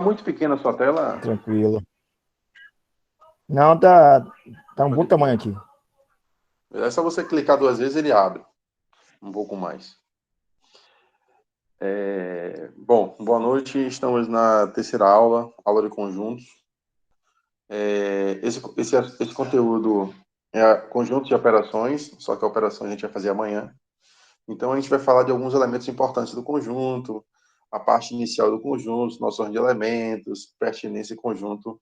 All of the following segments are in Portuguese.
muito pequena a sua tela? Tranquilo. Não, tá um bom tamanho aqui. É só você clicar duas vezes, ele abre um pouco mais. Bom, boa noite. Estamos na terceira aula, aula de conjuntos. Esse conteúdo é conjunto de operações, só que a operação a gente vai fazer amanhã. Então, a gente vai falar de alguns elementos importantes do conjunto, a parte inicial do conjunto, noções de elementos, pertinência e conjunto,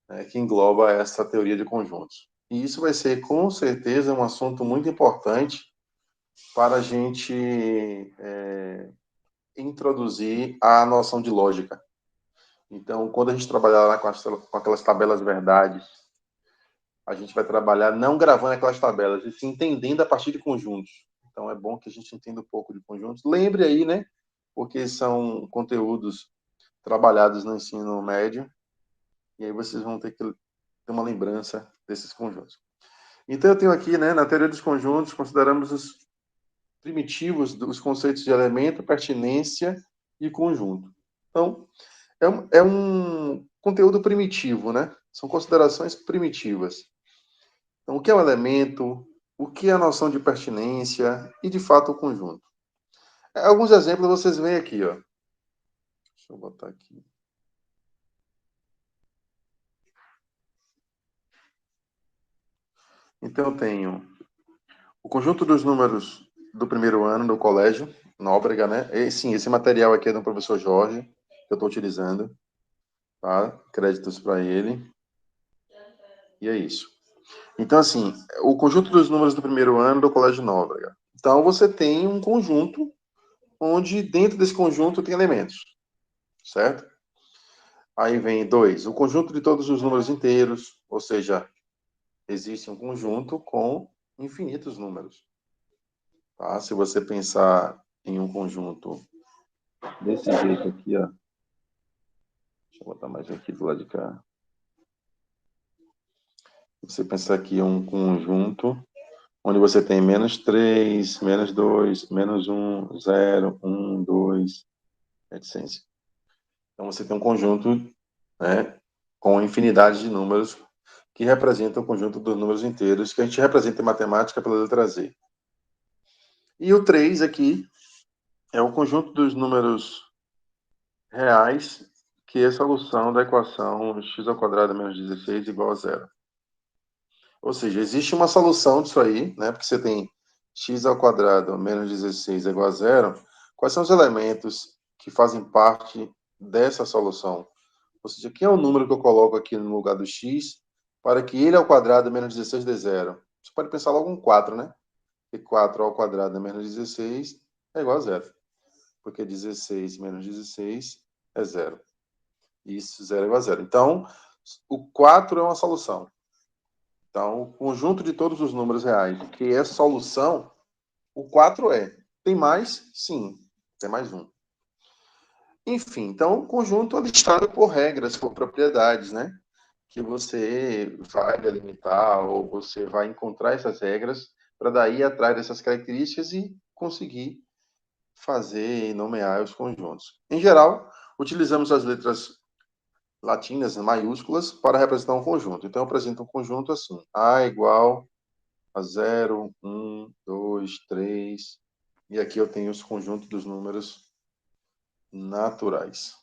né, que engloba essa teoria de conjuntos. E isso vai ser, com certeza, um assunto muito importante para a gente introduzir a noção de lógica. Então, quando a gente trabalhar lá com aquelas tabelas verdades, a gente vai trabalhar não gravando aquelas tabelas, e sim entendendo a partir de conjuntos. Então, é bom que a gente entenda um pouco de conjuntos. Lembre aí, né? Porque são conteúdos trabalhados no ensino médio, e aí vocês vão ter que ter uma lembrança desses conjuntos. Então, eu tenho aqui, né, na teoria dos conjuntos, consideramos os primitivos dos conceitos de elemento, pertinência e conjunto. Então, é um conteúdo primitivo, né? São considerações primitivas. Então, o que é um elemento? O que é a noção de pertinência? E, de fato, o conjunto. Alguns exemplos vocês veem aqui, ó. Deixa eu botar aqui. Então, eu tenho o conjunto dos números do primeiro ano do colégio, Nóbrega, né? Sim, esse material aqui é do professor Jorge, que eu estou utilizando, tá? Créditos para ele. E é isso. Então, assim, o conjunto dos números do primeiro ano do colégio Nóbrega. Então, você tem um conjunto onde dentro desse conjunto tem elementos, certo? Aí vem 2, o conjunto de todos os números inteiros, ou seja, existe um conjunto com infinitos números. Tá? Se você pensar em um conjunto desse jeito aqui, ó. Deixa eu botar mais aqui do lado de cá. Você pensar aqui em um conjunto onde você tem menos 3, menos 2, menos 1, 0, 1, 2, etc. Então você tem um conjunto, né, com infinidade de números que representam o conjunto dos números inteiros, que a gente representa em matemática pela letra Z. E o 3 aqui é o conjunto dos números reais, que é a solução da equação x ao quadrado menos 16 igual a zero. Ou seja, existe uma solução disso aí, né? Porque você tem x ao quadrado menos 16 igual a zero. Quais são os elementos que fazem parte dessa solução? Ou seja, quem é o número que eu coloco aqui no lugar do x para que ele ao quadrado menos 16 dê zero? Você pode pensar logo um 4, né? E 4 ao quadrado menos 16 é igual a zero. Porque 16 menos 16 é zero. Isso, zero é igual a zero. Então, o 4 é uma solução. Então, o conjunto de todos os números reais, que é solução, o 4 é. Tem mais? Sim, tem mais um. Enfim, então o conjunto é listado por regras, por propriedades, né? Que você vai delimitar ou você vai encontrar essas regras para daí ir atrás dessas características e conseguir fazer e nomear os conjuntos. Em geral, utilizamos as letras latinas maiúsculas para representar um conjunto. Então, eu apresento um conjunto assim: A igual a 0, 1, 2, 3. E aqui eu tenho os conjuntos dos números naturais.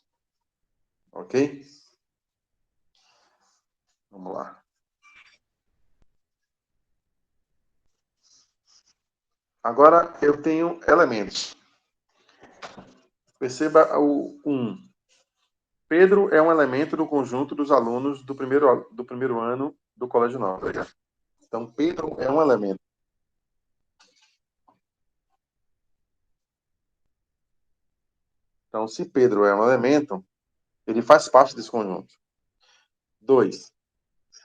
Ok? Vamos lá. Agora eu tenho elementos. Perceba o 1. Pedro é um elemento do conjunto dos alunos do primeiro ano do Colégio Nóbrega. Então, Pedro é um elemento. Então, se Pedro é um elemento, ele faz parte desse conjunto. 2.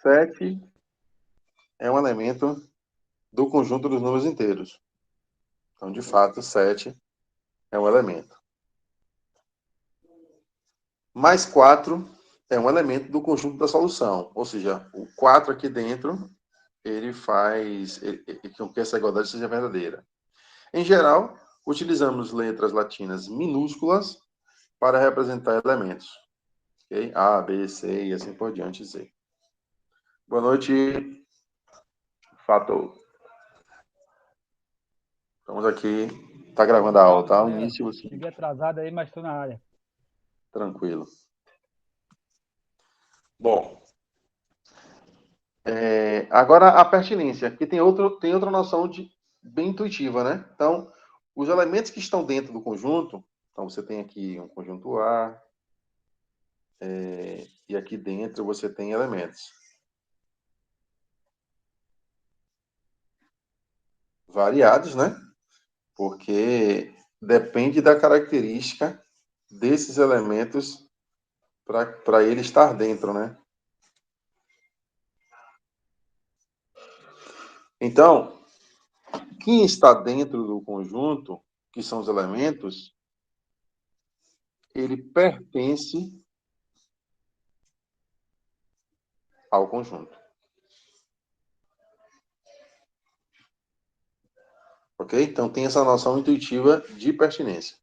7 é um elemento do conjunto dos números inteiros. Então, de fato, 7 é um elemento. Mais 4 é um elemento do conjunto da solução. Ou seja, o 4 aqui dentro, ele faz com que essa igualdade seja verdadeira. Em geral, utilizamos letras latinas minúsculas para representar elementos. Ok? A, B, C e assim por diante, Z. Boa noite, Fato. Estamos aqui. Tá gravando a aula, tá? O início, assim. Cheguei atrasado aí, mas estou na área. Tranquilo. Bom. Agora a pertinência, porque tem outra noção bem intuitiva, né? Então, os elementos que estão dentro do conjunto, então você tem aqui um conjunto A, e aqui dentro você tem elementos variados, né? Porque depende da característica desses elementos para ele estar dentro, né? Então, quem está dentro do conjunto, que são os elementos, ele pertence ao conjunto. Ok? Então, tem essa noção intuitiva de pertinência.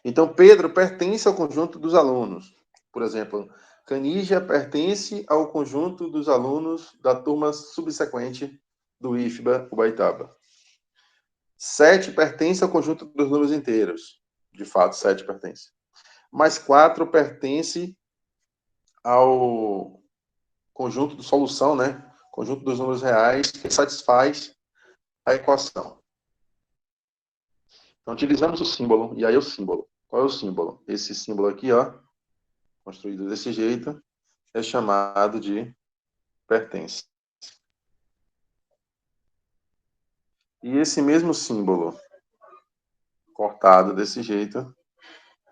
Então, Pedro pertence ao conjunto dos alunos. Por exemplo, Canígia pertence ao conjunto dos alunos da turma subsequente do IFBA Ubaitaba. 7 pertence ao conjunto dos números inteiros. De fato, 7 pertence. Mais 4 pertence ao conjunto de solução, né? Conjunto dos números reais que satisfaz a equação. Então, utilizamos o símbolo, e aí o símbolo. Qual é o símbolo? Esse símbolo aqui, ó, construído desse jeito, é chamado de pertence. E esse mesmo símbolo, cortado desse jeito,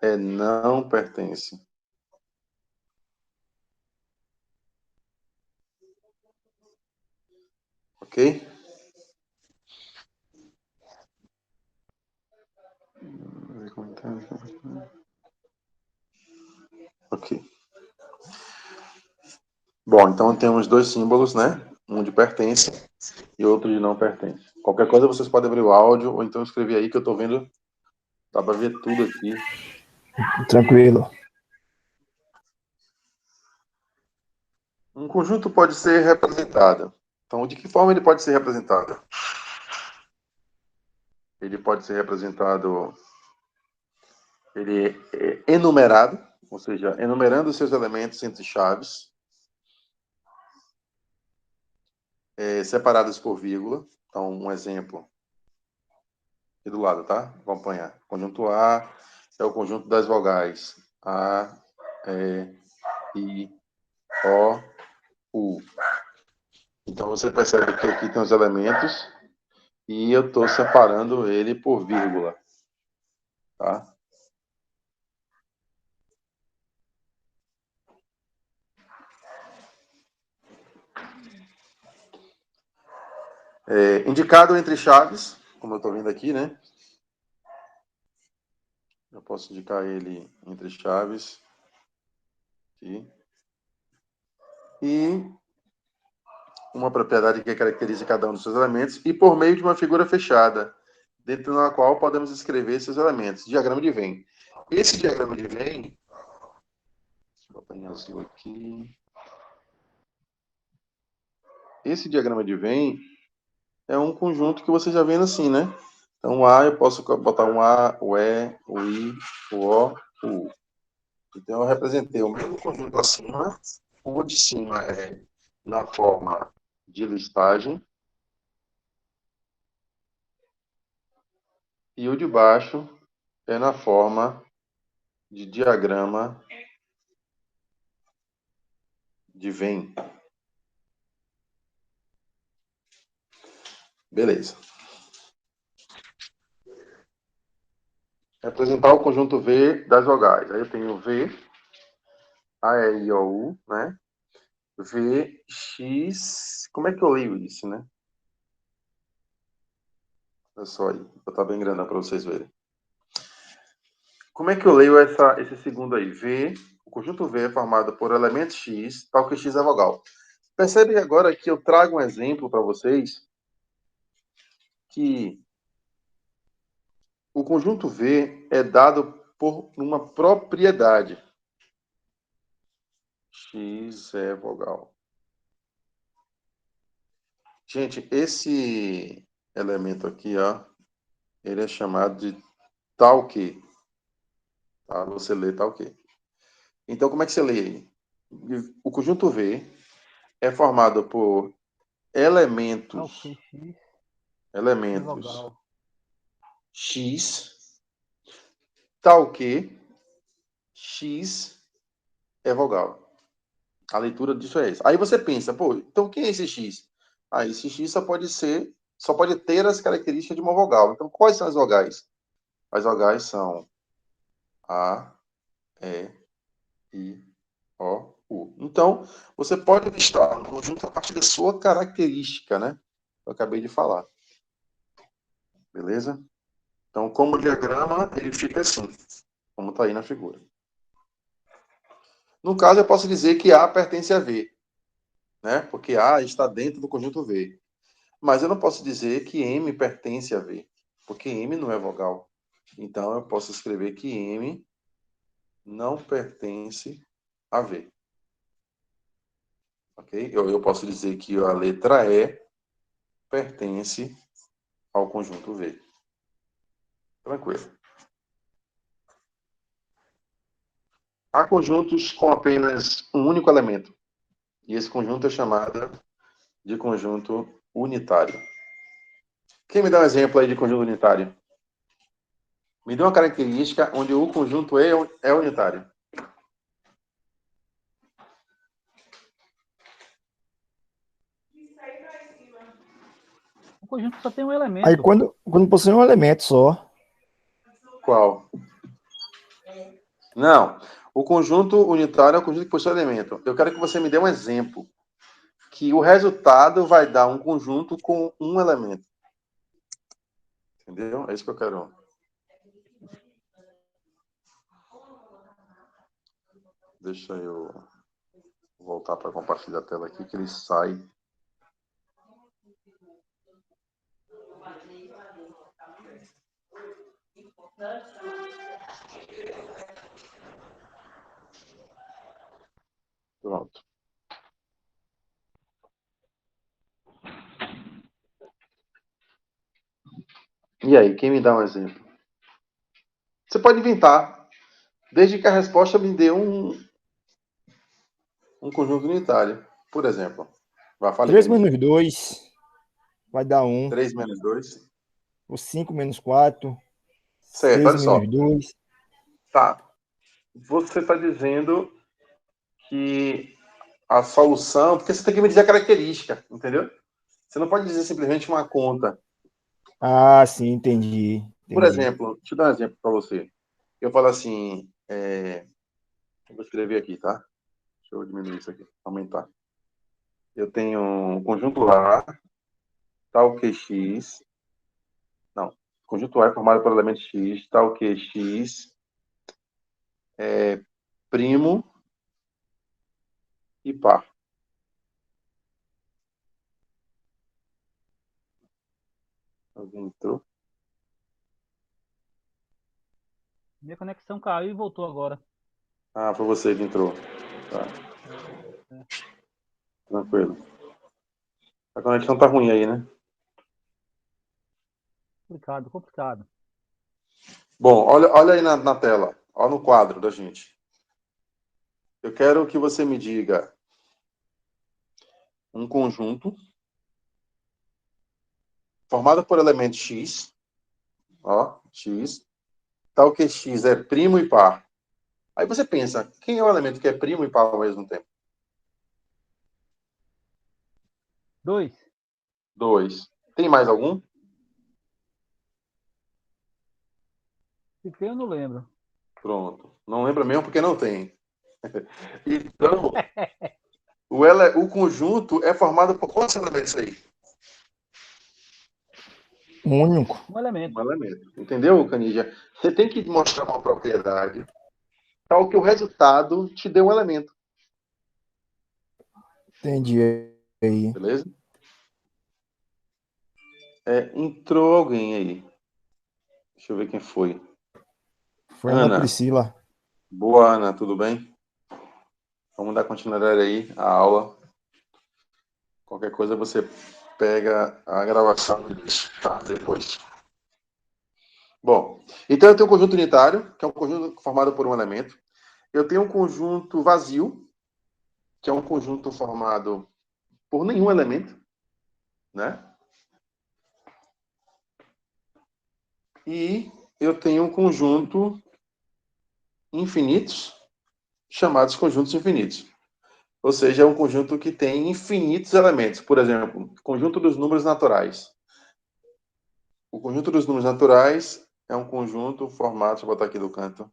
é não pertence. Ok? Ok. Bom, então temos dois símbolos, né? Um de pertence e outro de não pertence. Qualquer coisa vocês podem abrir o áudio ou então escrever aí que eu estou vendo. Dá para ver tudo aqui. Tranquilo. Um conjunto pode ser representado. Então, de que forma ele pode ser representado? Ele pode ser representado, ele é enumerado, ou seja, enumerando seus elementos entre chaves, separados por vírgula. Então, um exemplo aqui do lado, tá? Vou acompanhar. Conjunto A é o conjunto das vogais A, E, I, O, U. Então, você percebe que aqui tem os elementos e eu estou separando ele por vírgula, tá? Indicado entre chaves, como eu estou vendo aqui, né? Eu posso indicar ele entre chaves. Aqui. E uma propriedade que caracteriza cada um dos seus elementos. E por meio de uma figura fechada, dentro da qual podemos escrever esses elementos. Diagrama de Venn. Esse diagrama de Venn... Deixa eu botar em azul aqui. Esse diagrama de Venn é um conjunto que você já vendo assim, né? Então, o A, eu posso botar um A, o E, o I, o O, o U. Então, eu representei o mesmo conjunto acima. O de cima é na forma de listagem. E o de baixo é na forma de diagrama de Venn. Beleza. Representar o conjunto V das vogais. Aí eu tenho V, A, E, I, O, U, né? V, X... Como é que eu leio isso, né? Olha só aí. Vou botar bem grandão para vocês verem. Como é que eu leio esse segundo aí? V, o conjunto V é formado por elementos X, tal que X é vogal. Percebe agora que eu trago um exemplo para vocês que o conjunto V é dado por uma propriedade. X é vogal. Gente, esse elemento aqui, ó, ele é chamado de tal que. Tá? Você lê tal que. Então, como é que você lê aí? O conjunto V é formado por elementos, Ok, X. É elementos vogal. X, tal que X é vogal. A leitura disso é essa. Aí você pensa, pô, então quem é esse X? Ah, esse X só pode ter as características de uma vogal. Então, quais são as vogais? As vogais são A, E, I, O, U. Então, você pode listar um conjunto a partir da sua característica, né? Eu acabei de falar. Beleza? Então, como diagrama, ele fica assim, como está aí na figura. No caso, eu posso dizer que A pertence a V, né? Porque A está dentro do conjunto V. Mas eu não posso dizer que M pertence a V, porque M não é vogal. Então, eu posso escrever que M não pertence a V. Ok? Eu posso dizer que a letra E pertence ao conjunto V. Tranquilo. Há conjuntos com apenas um único elemento. E esse conjunto é chamado de conjunto unitário. Quem me dá um exemplo aí de conjunto unitário? Me dê uma característica onde o conjunto é unitário. O conjunto só tem um Aí elemento. quando possui um elemento só. Qual? Não. O conjunto unitário é o conjunto que possui elemento. Eu quero que você me dê um exemplo. Que o resultado vai dar um conjunto com um elemento. Entendeu? É isso que eu quero. Deixa eu voltar para compartilhar a tela aqui, que ele sai. Pronto. E aí, quem me dá um exemplo? Você pode inventar, desde que a resposta me dê um conjunto unitário. Por exemplo, vai falar 3 aí. menos 2 vai dar 1. 3 menos 2. O 5 menos 4. Certo, 6 olha só. menos 2. Tá. Você está dizendo que a solução, porque você tem que me dizer a característica, entendeu? Você não pode dizer simplesmente uma conta. Ah, sim, entendi. Por Entendi. exemplo, deixa eu dar um exemplo para você. Eu falo assim, eu vou escrever aqui, tá? Deixa eu diminuir isso aqui, aumentar. Eu tenho um conjunto A, tal que X. Não. Conjunto A é formado por elemento X, tal que X é primo e par. Alguém entrou? Minha conexão caiu e voltou agora. Ah, foi você que entrou. Tá, tranquilo. A conexão tá ruim aí, né? Complicado, complicado. Bom, olha aí na tela. Olha no quadro da gente. Eu quero que você me diga um conjunto formado por elementos X, ó, X, tal que X é primo e par. Aí você pensa, quem é o elemento que é primo e par ao mesmo tempo? 2. 2. Tem mais algum? Se tem, eu não lembro. Pronto. Não lembra mesmo porque não tem. Então, o conjunto é formado por quantos elementos aí? Único. Um elemento. Um elemento. Entendeu, Canidia? Você tem que mostrar uma propriedade tal que o resultado te dê um elemento. Entendi aí. Beleza? Entrou alguém aí. Deixa eu ver quem foi. Foi Ana Ana. Priscila. Boa, Ana. Tudo bem? Vamos dar continuidade aí à aula. Qualquer coisa você pega a gravação e deixa depois. Bom, então eu tenho um conjunto unitário, que é um conjunto formado por um elemento. Eu tenho um conjunto vazio, que é um conjunto formado por nenhum elemento, né? E eu tenho um conjunto infinitos, chamados conjuntos infinitos. Ou seja, é um conjunto que tem infinitos elementos. Por exemplo, conjunto dos números naturais. O conjunto dos números naturais é um conjunto formado, deixa eu botar aqui do canto,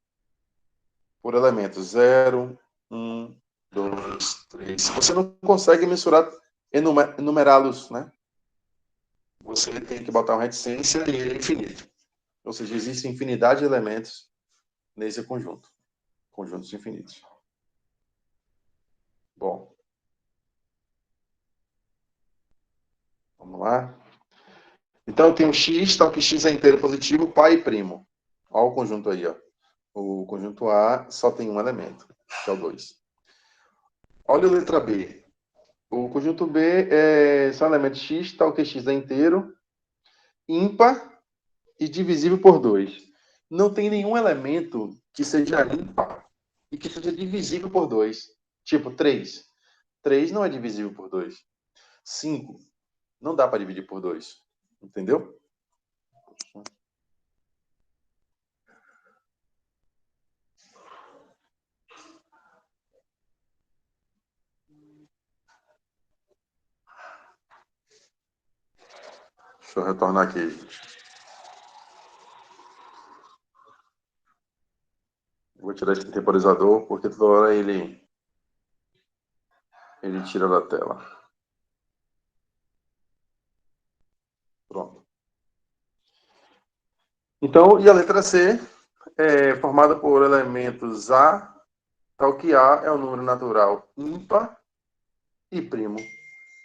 por elementos 0, 1, 2, 3. Você não consegue mensurar, enumerá-los, né? Você tem que botar uma reticência e ele é infinito. Ou seja, existe infinidade de elementos nesse conjunto. Conjuntos infinitos. Bom. Vamos lá. Então, eu tenho x, tal que x é inteiro positivo, pai e primo. Olha o conjunto aí, ó. O conjunto A só tem um elemento, que é o 2. Olha a letra B. O conjunto B são elementos x, tal que x é inteiro, ímpar e divisível por 2. Não tem nenhum elemento que seja ímpar e que seja divisível por 2. Tipo 3. 3 não é divisível por 2. 5 não dá para dividir por 2. Entendeu? Deixa eu retornar aqui. Vou tirar esse temporizador, porque toda hora ele tira da tela. Pronto. Então, e a letra C é formada por elementos A, tal que A é um número natural ímpar e primo.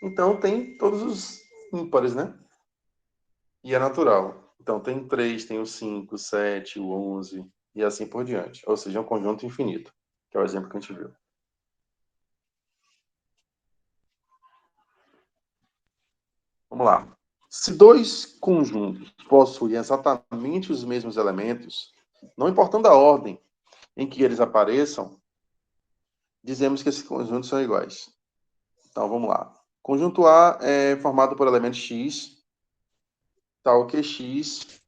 Então, tem todos os ímpares, né? E é natural. Então, tem 3, tem o 5, o 7, o 11 e assim por diante. Ou seja, é um conjunto infinito, que é o exemplo que a gente viu. Vamos lá. Se dois conjuntos possuem exatamente os mesmos elementos, não importando a ordem em que eles apareçam, dizemos que esses conjuntos são iguais. Então, vamos lá. Conjunto A é formado por elementos x, tal que x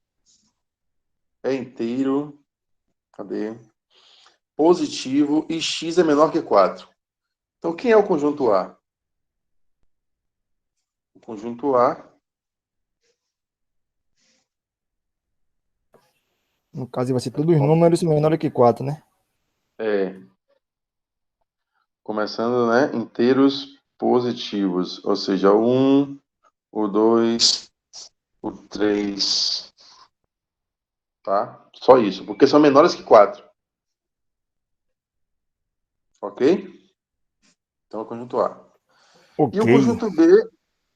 é inteiro, cadê? Positivo e x é menor que 4. Então, quem é o conjunto A? O conjunto A No caso, vai ser todos os números menores que 4, né? é, começando, né, inteiros positivos, ou seja, o 1, o 2, o 3, tá? Só isso, porque são menores que 4. Ok? Então, é o conjunto A. E Ok. o conjunto B,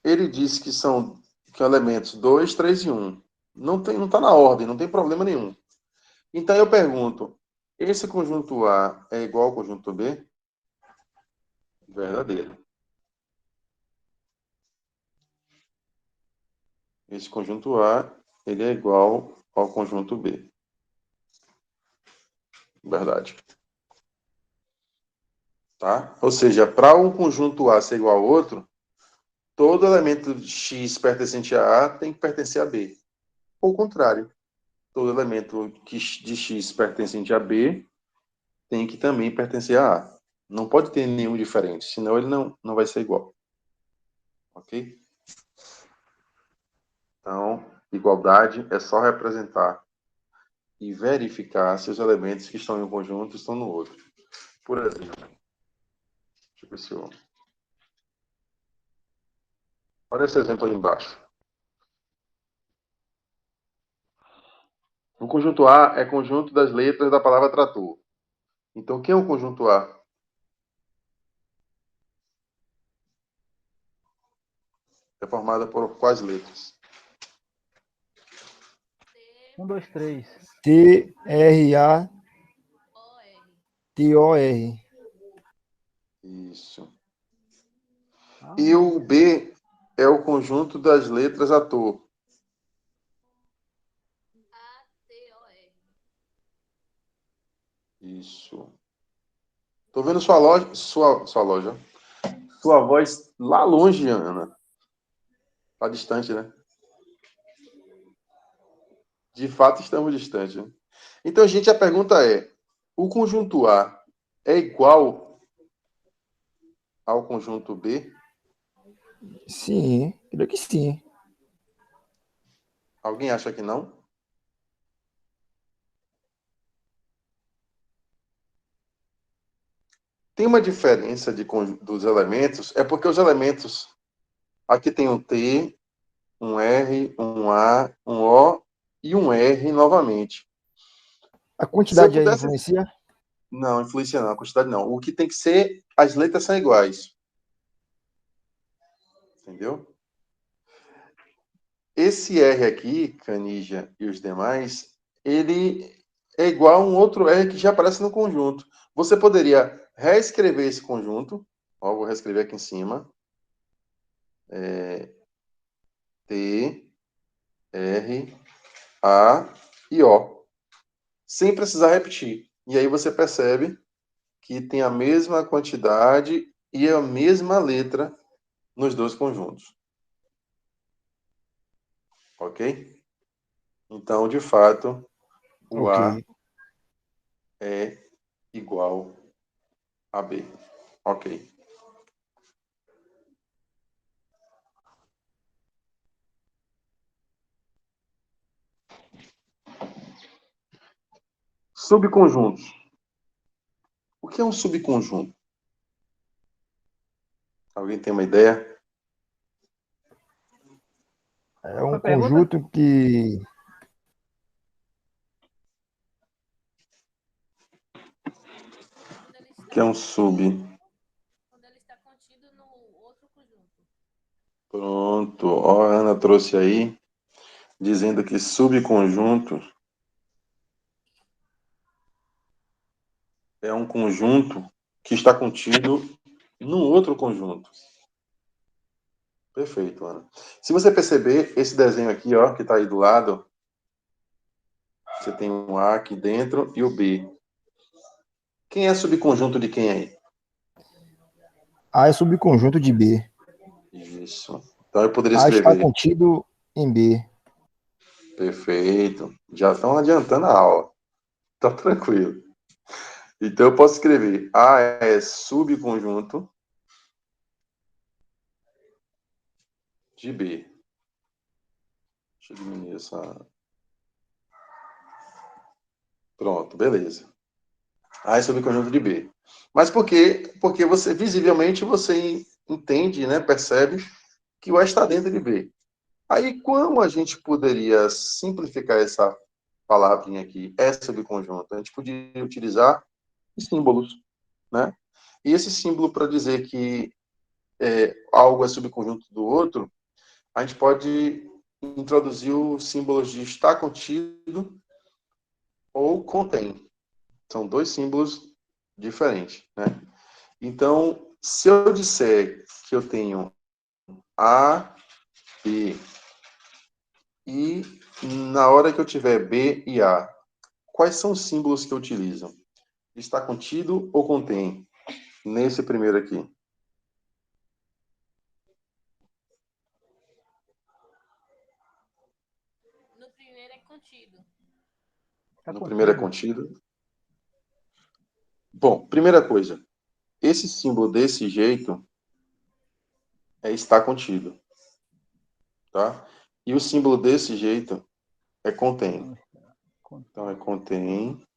ele diz que são elementos 2, 3 e 1. Não está na ordem, não tem problema nenhum. Então, eu pergunto, esse conjunto A é igual ao conjunto B? Verdadeiro. Esse conjunto A, ele é igual ao conjunto B. Verdade. Tá? Ou seja, para um conjunto A ser igual ao outro, todo elemento de x pertencente a A tem que pertencer a B. Ou o contrário, todo elemento de x pertencente a B tem que também pertencer a A. Não pode ter nenhum diferente, senão ele não vai ser igual. Ok? Então, igualdade é só representar e verificar se os elementos que estão em um conjunto estão no outro. Por exemplo, deixa eu ver se eu... Olha esse exemplo aí embaixo. O conjunto A é conjunto das letras da palavra trator. Então, quem é o conjunto A? É formada por quais letras? 1, 2, 3. T-R-A-T-O-R. Isso. Ah, E o B é o conjunto das letras ator. A-T-O-R. Isso. Tô vendo sua loja, sua voz lá longe, Ana. Tá distante, né? De fato, estamos distantes, né? Então, gente, a pergunta é: o conjunto A é igual ao conjunto B? Sim, creio que sim. Alguém acha que não? Tem uma diferença dos elementos, é porque os elementos, aqui tem um T, um R, um A, um O e um R novamente. A Se eu quantidade aí pudesse... influencia? Não, influencia não, a quantidade não. O que tem que ser, as letras são iguais. Entendeu? Esse R aqui, Canija e os demais, ele é igual a um outro R que já aparece no conjunto. Você poderia reescrever esse conjunto. Ó, vou reescrever aqui em cima. T, R, A e O. Sem precisar repetir. E aí você percebe que tem a mesma quantidade e a mesma letra nos dois conjuntos. Ok? Então, de fato, o Ok. A é igual a B. Ok. Subconjuntos. O que é um subconjunto? Alguém tem uma ideia? É qual foi um a pergunta? conjunto que Quando ele O está, que é um sub? quando ele está contido no outro conjunto. Pronto. Ó, a Ana trouxe aí, dizendo que subconjunto é um conjunto que está contido num outro conjunto. Perfeito, Ana. Se você perceber, esse desenho aqui, ó, que está aí do lado, você tem um A aqui dentro e o B. Quem é subconjunto de quem aí? A é subconjunto de B. Isso. Então eu poderia A está escrever. contido em B. Perfeito. Já estão adiantando a aula. Tá tranquilo. Então eu posso escrever A é subconjunto de B. Deixa eu diminuir essa. Pronto, beleza. A é subconjunto de B. Mas por quê? Porque você, visivelmente, você entende, né, percebe que o A está dentro de B. Aí, como a gente poderia simplificar essa palavrinha aqui, é subconjunto? A gente poderia utilizar símbolos, né? E esse símbolo para dizer que algo é subconjunto do outro, a gente pode introduzir os símbolos de está contido ou contém. São dois símbolos diferentes, né? Então, se eu disser que eu tenho A, B, e na hora que eu tiver B e A, quais são os símbolos que eu utilizo? Está contido ou contém? Nesse primeiro aqui. No primeiro é contido. Tá No primeiro é contido. contido. Bom, primeira coisa. Esse símbolo desse jeito está contido, tá? E o símbolo desse jeito é contém. Não está contido. Então, é contém.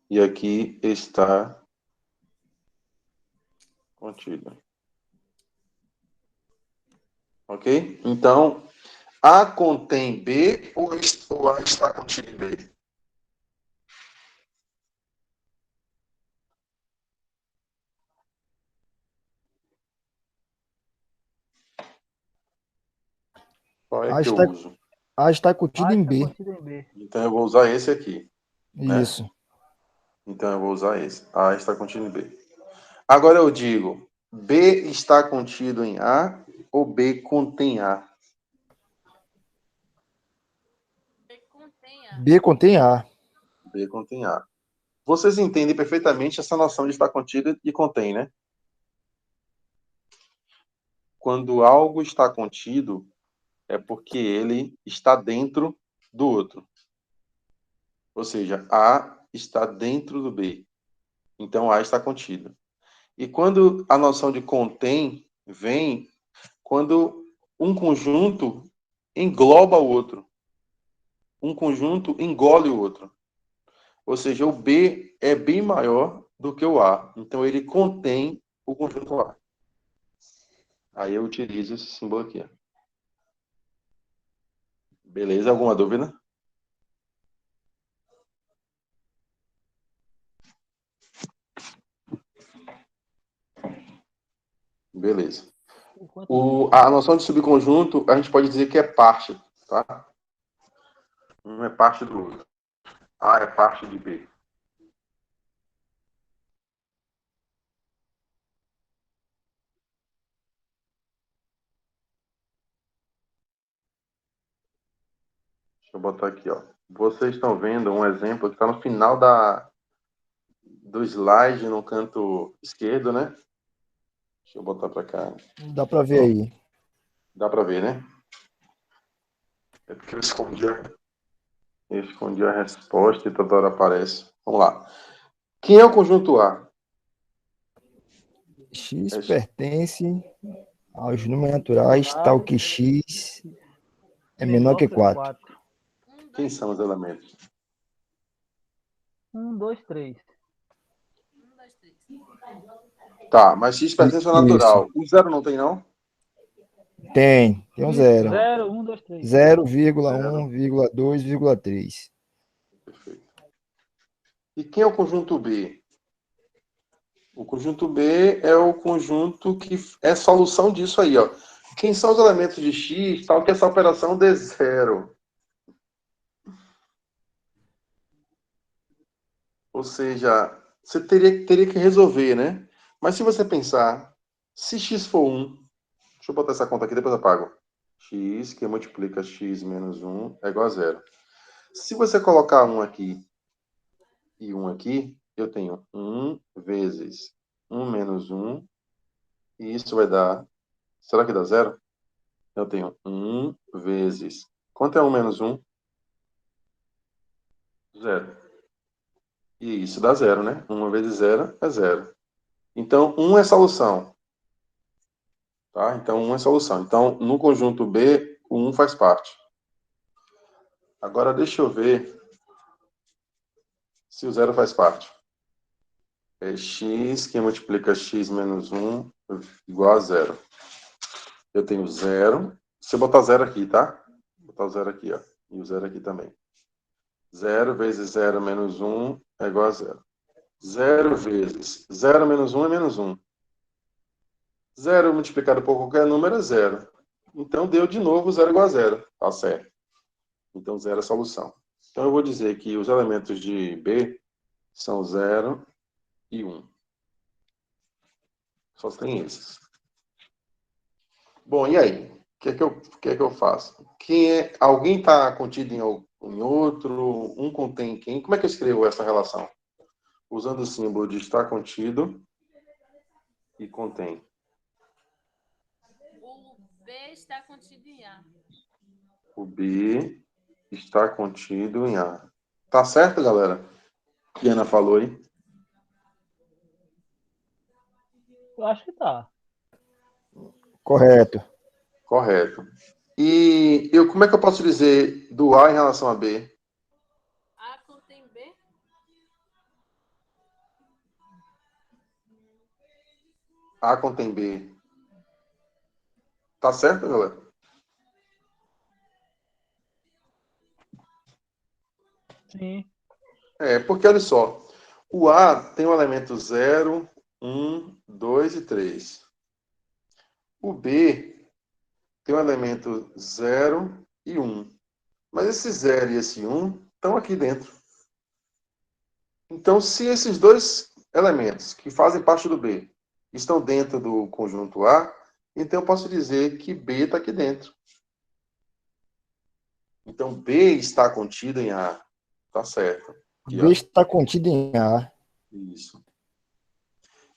E aqui está contido. Ok? Então, A contém B ou A está contido em B? Qual é A que eu está, uso? A está contido A em está B. contido em B. Então, eu vou usar esse aqui, né? Isso. Então, eu vou usar esse. A está contido em B. Agora eu digo, B está contido em A ou B contém A? Contenha. B contém A. B contém A. Vocês entendem perfeitamente essa noção de estar contido e contém, né? Quando algo está contido, é porque ele está dentro do outro. Ou seja, A está dentro do B. Então, A está contido. E quando a noção de contém vem, quando um conjunto engloba o outro. Um conjunto engole o outro. Ou seja, o B é bem maior do que o A. Então, ele contém o conjunto A. Aí eu utilizo esse símbolo aqui. Beleza? Alguma dúvida? Beleza. A noção de subconjunto, a gente pode dizer que é parte, tá? Um é parte do outro. A é parte de B. Deixa eu botar aqui, ó. Vocês estão vendo um exemplo que está no final do slide, no canto esquerdo, né? Deixa eu botar para cá. Dá para ver aí. Dá para ver, né? É porque eu escondi a resposta e toda hora aparece. Vamos lá. Quem é o conjunto A? X pertence aos números naturais, tal que X é menor que 4. Quem são os elementos? 1, 2, 3. 1, 2, 3. Tá, mas X pertence ao natural. O zero não tem, não? Tem um zero. 0, 1, 2, 3. 0,1,2,3. Perfeito. E quem é o conjunto B? O conjunto B é o conjunto que é solução disso aí, ó. Quem são os elementos de X, tal que essa operação dê zero? Ou seja, você teria que resolver, né? Mas se você pensar, se X for 1, deixa eu botar essa conta aqui, depois eu apago. X, que multiplica X menos 1, é igual a zero. Se você colocar 1 aqui e 1 aqui, eu tenho 1 vezes 1 menos 1, e isso vai dar... Será que dá zero? Eu tenho 1 vezes... Quanto é 1 menos 1? Zero. E isso dá zero, né? 1 vezes zero é zero. Então, 1 é solução. Tá? Então, 1 é solução. Então, no conjunto B, o 1 faz parte. Agora, deixa eu ver se o zero faz parte. É x que multiplica x menos 1 igual a zero. Eu tenho zero. Se eu botar zero aqui, tá? Vou botar o zero aqui, ó. E o zero aqui também. 0 vezes 0 menos 1 é igual a zero. 0 vezes 0 menos 1 é menos 1. 0 multiplicado por qualquer número é zero. Então, deu de novo 0 igual a zero. Tá certo. Então, zero é a solução. Então, eu vou dizer que os elementos de B são 0 e 1. Só tem esses. Bom, e aí? O que é que eu faço? Alguém está contido em outro? Um contém quem? Como é que eu escrevo essa relação? Usando o símbolo de estar contido e contém. O B está contido em A. O B está contido em A. Tá certo, galera? O que a Ana falou aí? Eu acho que tá. Correto. Correto. E como é que eu posso dizer do A em relação a B? A contém B. A contém B. Tá certo, galera? Sim. Porque olha só. O A tem o elemento 0, 1, 2 e 3. O B tem o elemento 0 e 1. Mas esse 0 e esse 1 estão aqui dentro. Então, se esses dois elementos que fazem parte do B estão dentro do conjunto A, então eu posso dizer que B está aqui dentro. Então, B está contido em A. Tá certo. Aqui, B ó. está contido em A. Isso.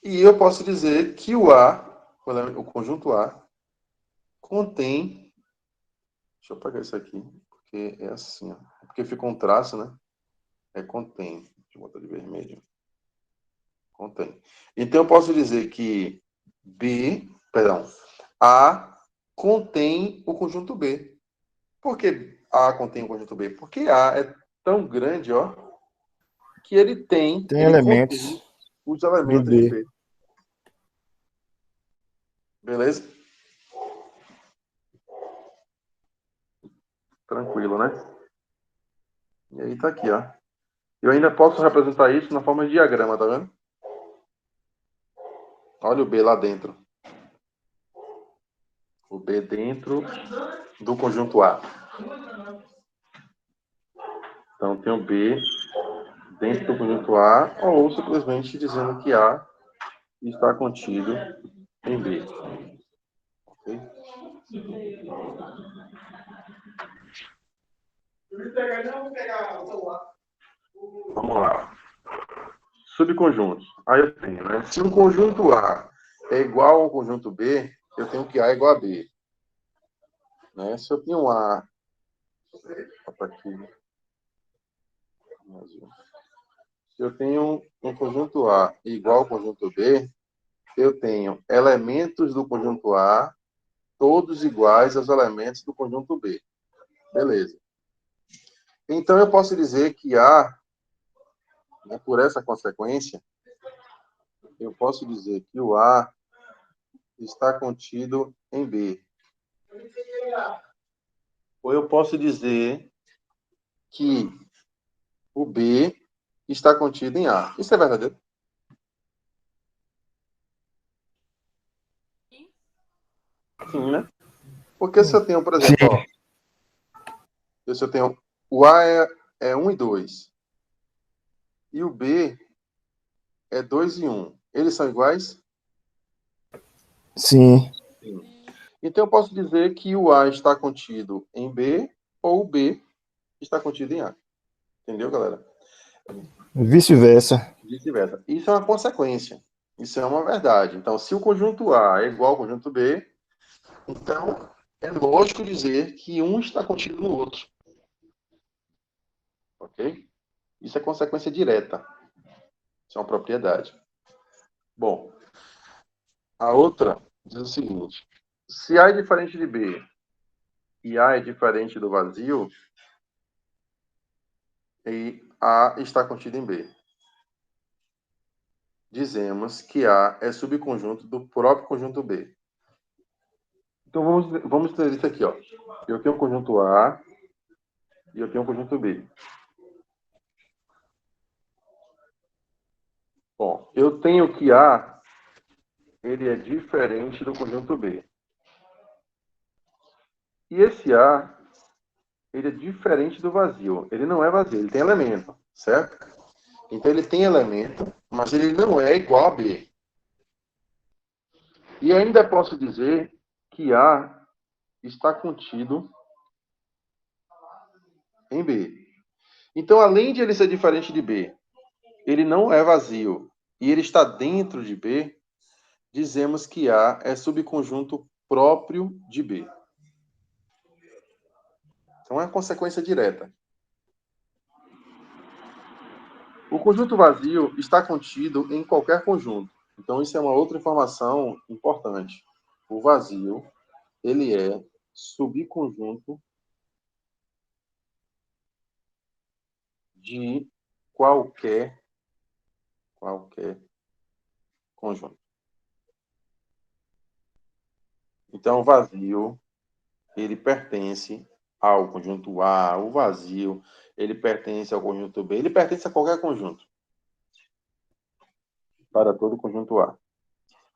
E eu posso dizer que o A, o conjunto A, contém... Deixa eu apagar isso aqui, porque é assim, ó. Porque fica um traço, né? É contém. Deixa eu botar de vermelho. Contém. Então, eu posso dizer que A contém o conjunto B. Por que A contém o conjunto B? Porque A é tão grande, ó, que ele Tem contém elementos os do elementos de B. B. Beleza? Tranquilo, né? E aí tá aqui, ó. Eu ainda posso representar isso na forma de diagrama, tá vendo? Olha o B lá dentro. O B dentro do conjunto A. Então tem o B dentro do conjunto A, ou simplesmente dizendo que A está contido em B. Ok? Vamos lá. Subconjuntos. Aí eu tenho, né? Se um conjunto A é igual ao conjunto B, eu tenho que A é igual a B. Né? Se eu tenho um A... Opa, aqui. Se eu tenho um conjunto A igual ao conjunto B, eu tenho elementos do conjunto A todos iguais aos elementos do conjunto B. Beleza. Então, eu posso dizer que A, né, por essa consequência, eu posso dizer que o A está contido em B. Ou eu posso dizer que o B está contido em A. Isso é verdadeiro? Sim, né? Porque se eu tenho, por exemplo, ó, se eu tenho o A é 1 e 2 e o B é 2 e 1. Eles são iguais? Sim. Então eu posso dizer que o A está contido em B ou o B está contido em A. Entendeu, galera? Vice-versa. Vice-versa. Isso é uma consequência. Isso é uma verdade. Então, se o conjunto A é igual ao conjunto B, então é lógico dizer que um está contido no outro. Ok? Isso é consequência direta. Isso é uma propriedade. Bom, a outra diz o seguinte: se A é diferente de B e A é diferente do vazio, e A está contido em B. Dizemos que A é subconjunto do próprio conjunto B. Então vamos ter isso aqui, ó. Eu tenho o conjunto A e eu tenho o conjunto B. Bom, eu tenho que A ele é diferente do conjunto B. E esse A ele é diferente do vazio. Ele não é vazio, ele tem elemento, certo? Então ele tem elemento, mas ele não é igual a B. E ainda posso dizer que A está contido em B. Então, além de ele ser diferente de B, ele não é vazio e ele está dentro de B, dizemos que A é subconjunto próprio de B. Então, é uma consequência direta. O conjunto vazio está contido em qualquer conjunto. Então, isso é uma outra informação importante. O vazio, ele é subconjunto de qualquer conjunto. Então, o vazio, ele pertence ao conjunto A, o vazio, ele pertence ao conjunto B, ele pertence a qualquer conjunto. Para todo conjunto A.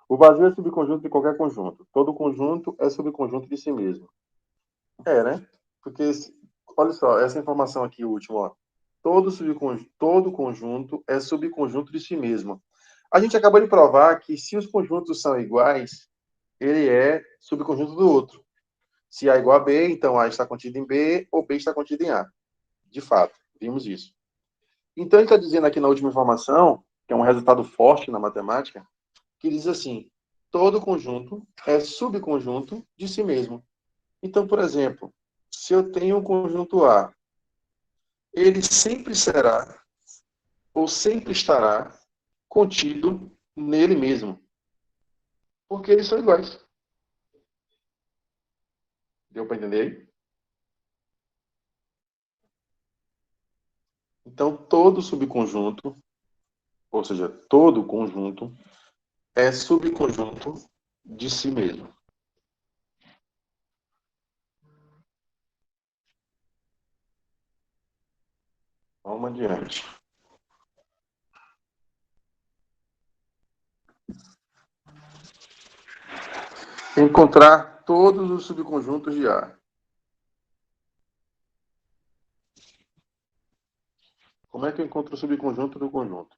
O vazio é subconjunto de qualquer conjunto. Todo conjunto é subconjunto de si mesmo. É, né? Porque, olha só, essa informação aqui, última, ó. Todo conjunto é subconjunto de si mesmo. A gente acabou de provar que se os conjuntos são iguais, ele é subconjunto do outro. Se A é igual a B, então A está contido em B ou B está contido em A. De fato, vimos isso. Então, ele está dizendo aqui na última informação, que é um resultado forte na matemática, que diz assim, todo conjunto é subconjunto de si mesmo. Então, por exemplo, se eu tenho um conjunto A, ele sempre será ou sempre estará contido nele mesmo, porque eles são iguais. Deu para entender aí? Então, todo subconjunto, ou seja, todo conjunto, é subconjunto de si mesmo. Vamos adiante. Encontrar todos os subconjuntos de A. Como é que eu encontro o subconjunto do conjunto?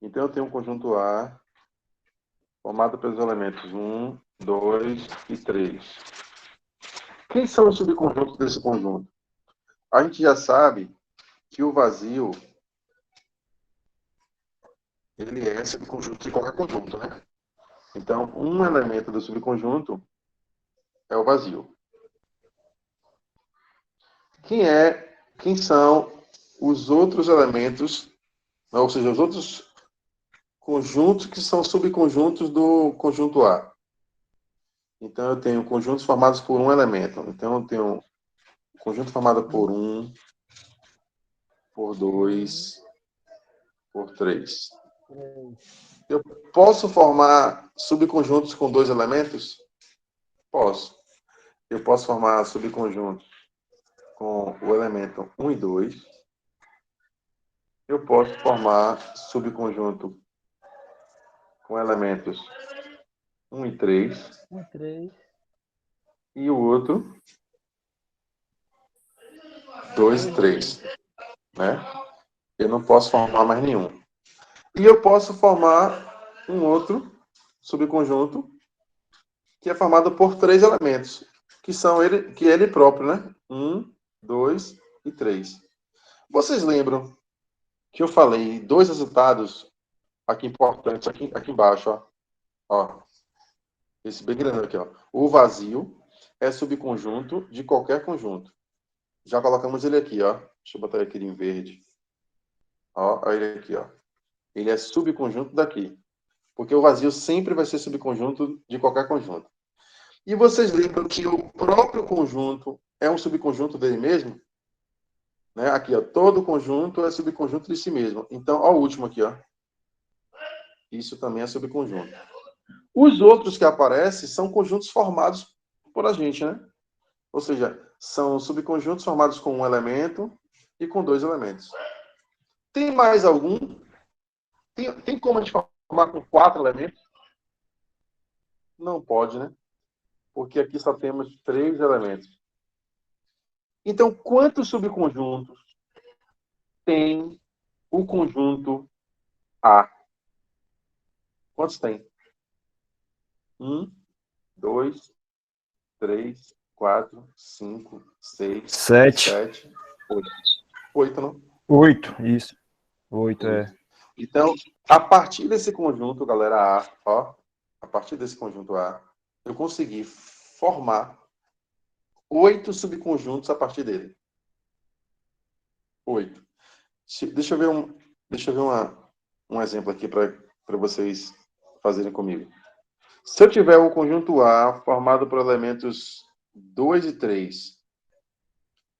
Então, eu tenho um conjunto A formado pelos elementos 1, 2 e 3. Quem são os subconjuntos desse conjunto? A gente já sabe que o vazio ele é subconjunto de qualquer conjunto, né? Então, um elemento do subconjunto é o vazio. Quem são os outros elementos, ou seja, os outros conjuntos que são subconjuntos do conjunto A? Então, eu tenho conjuntos formados por um elemento. Então, eu tenho um conjunto formado por 1, por 2, por 3. Eu posso formar subconjuntos com 2 elementos? Posso. Eu posso formar subconjuntos com o elemento 1 e 2. Eu posso formar subconjunto com elementos 1 e 3. 1 e 3. E o outro 2 e 3. Né? Eu não posso formar mais nenhum. E eu posso formar um outro subconjunto que é formado por 3 elementos, que são ele próprio, né? 1, 2 e 3. Vocês lembram que eu falei 2 resultados aqui importantes, aqui embaixo, ó. Ó. Esse bem grande aqui, ó. O vazio é subconjunto de qualquer conjunto. Já colocamos ele aqui, ó. Deixa eu botar ele aqui em verde. Ó, olha ele aqui, ó. Ele é subconjunto daqui. Porque o vazio sempre vai ser subconjunto de qualquer conjunto. E vocês lembram que o próprio conjunto é um subconjunto dele mesmo? Né? Aqui, ó. Todo conjunto é subconjunto de si mesmo. Então, ó, o último aqui, ó. Isso também é subconjunto. Os outros que aparecem são conjuntos formados por a gente, né? Ou seja, são subconjuntos formados com um elemento e com 2 elementos. Tem mais algum? Tem como a gente formar com 4 elementos? Não pode, né? Porque aqui só temos 3 elementos. Então, quantos subconjuntos tem o conjunto A? Quantos tem? 1, 2, 3, 4, 5, 6, 7. 7, 8. 8, não? 8, isso. 8, é. Então, a partir desse conjunto, galera A, ó, a partir desse conjunto A, eu consegui formar 8 subconjuntos a partir dele. 8. Deixa eu ver um exemplo aqui para vocês fazerem comigo. Se eu tiver um conjunto A formado por elementos 2 e 3,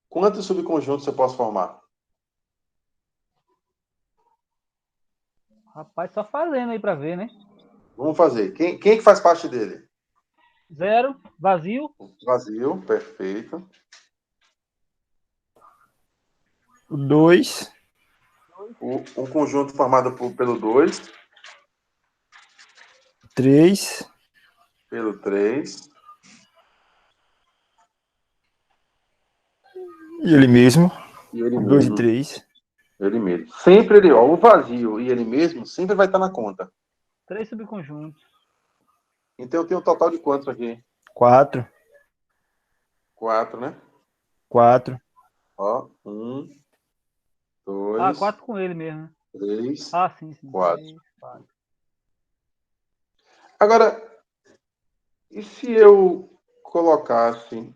quantos subconjuntos eu posso formar? Rapaz, só fazendo aí pra ver, né? Vamos fazer. Quem que faz parte dele? 0, vazio. Vazio, perfeito. O 2. Um conjunto formado pelo 2. 3. Pelo 3. E ele mesmo. E ele 2 e mesmo. 3. Ele mesmo. Sempre ele, ó, o vazio e ele mesmo sempre vai estar na conta. 3 subconjuntos. Então eu tenho um total de quantos aqui? 4, 4, né? 4. Ó, 1, Ah, 2, 4 com ele mesmo, né? 3, Ah, sim. 4. 3, 4. Agora, e se eu colocasse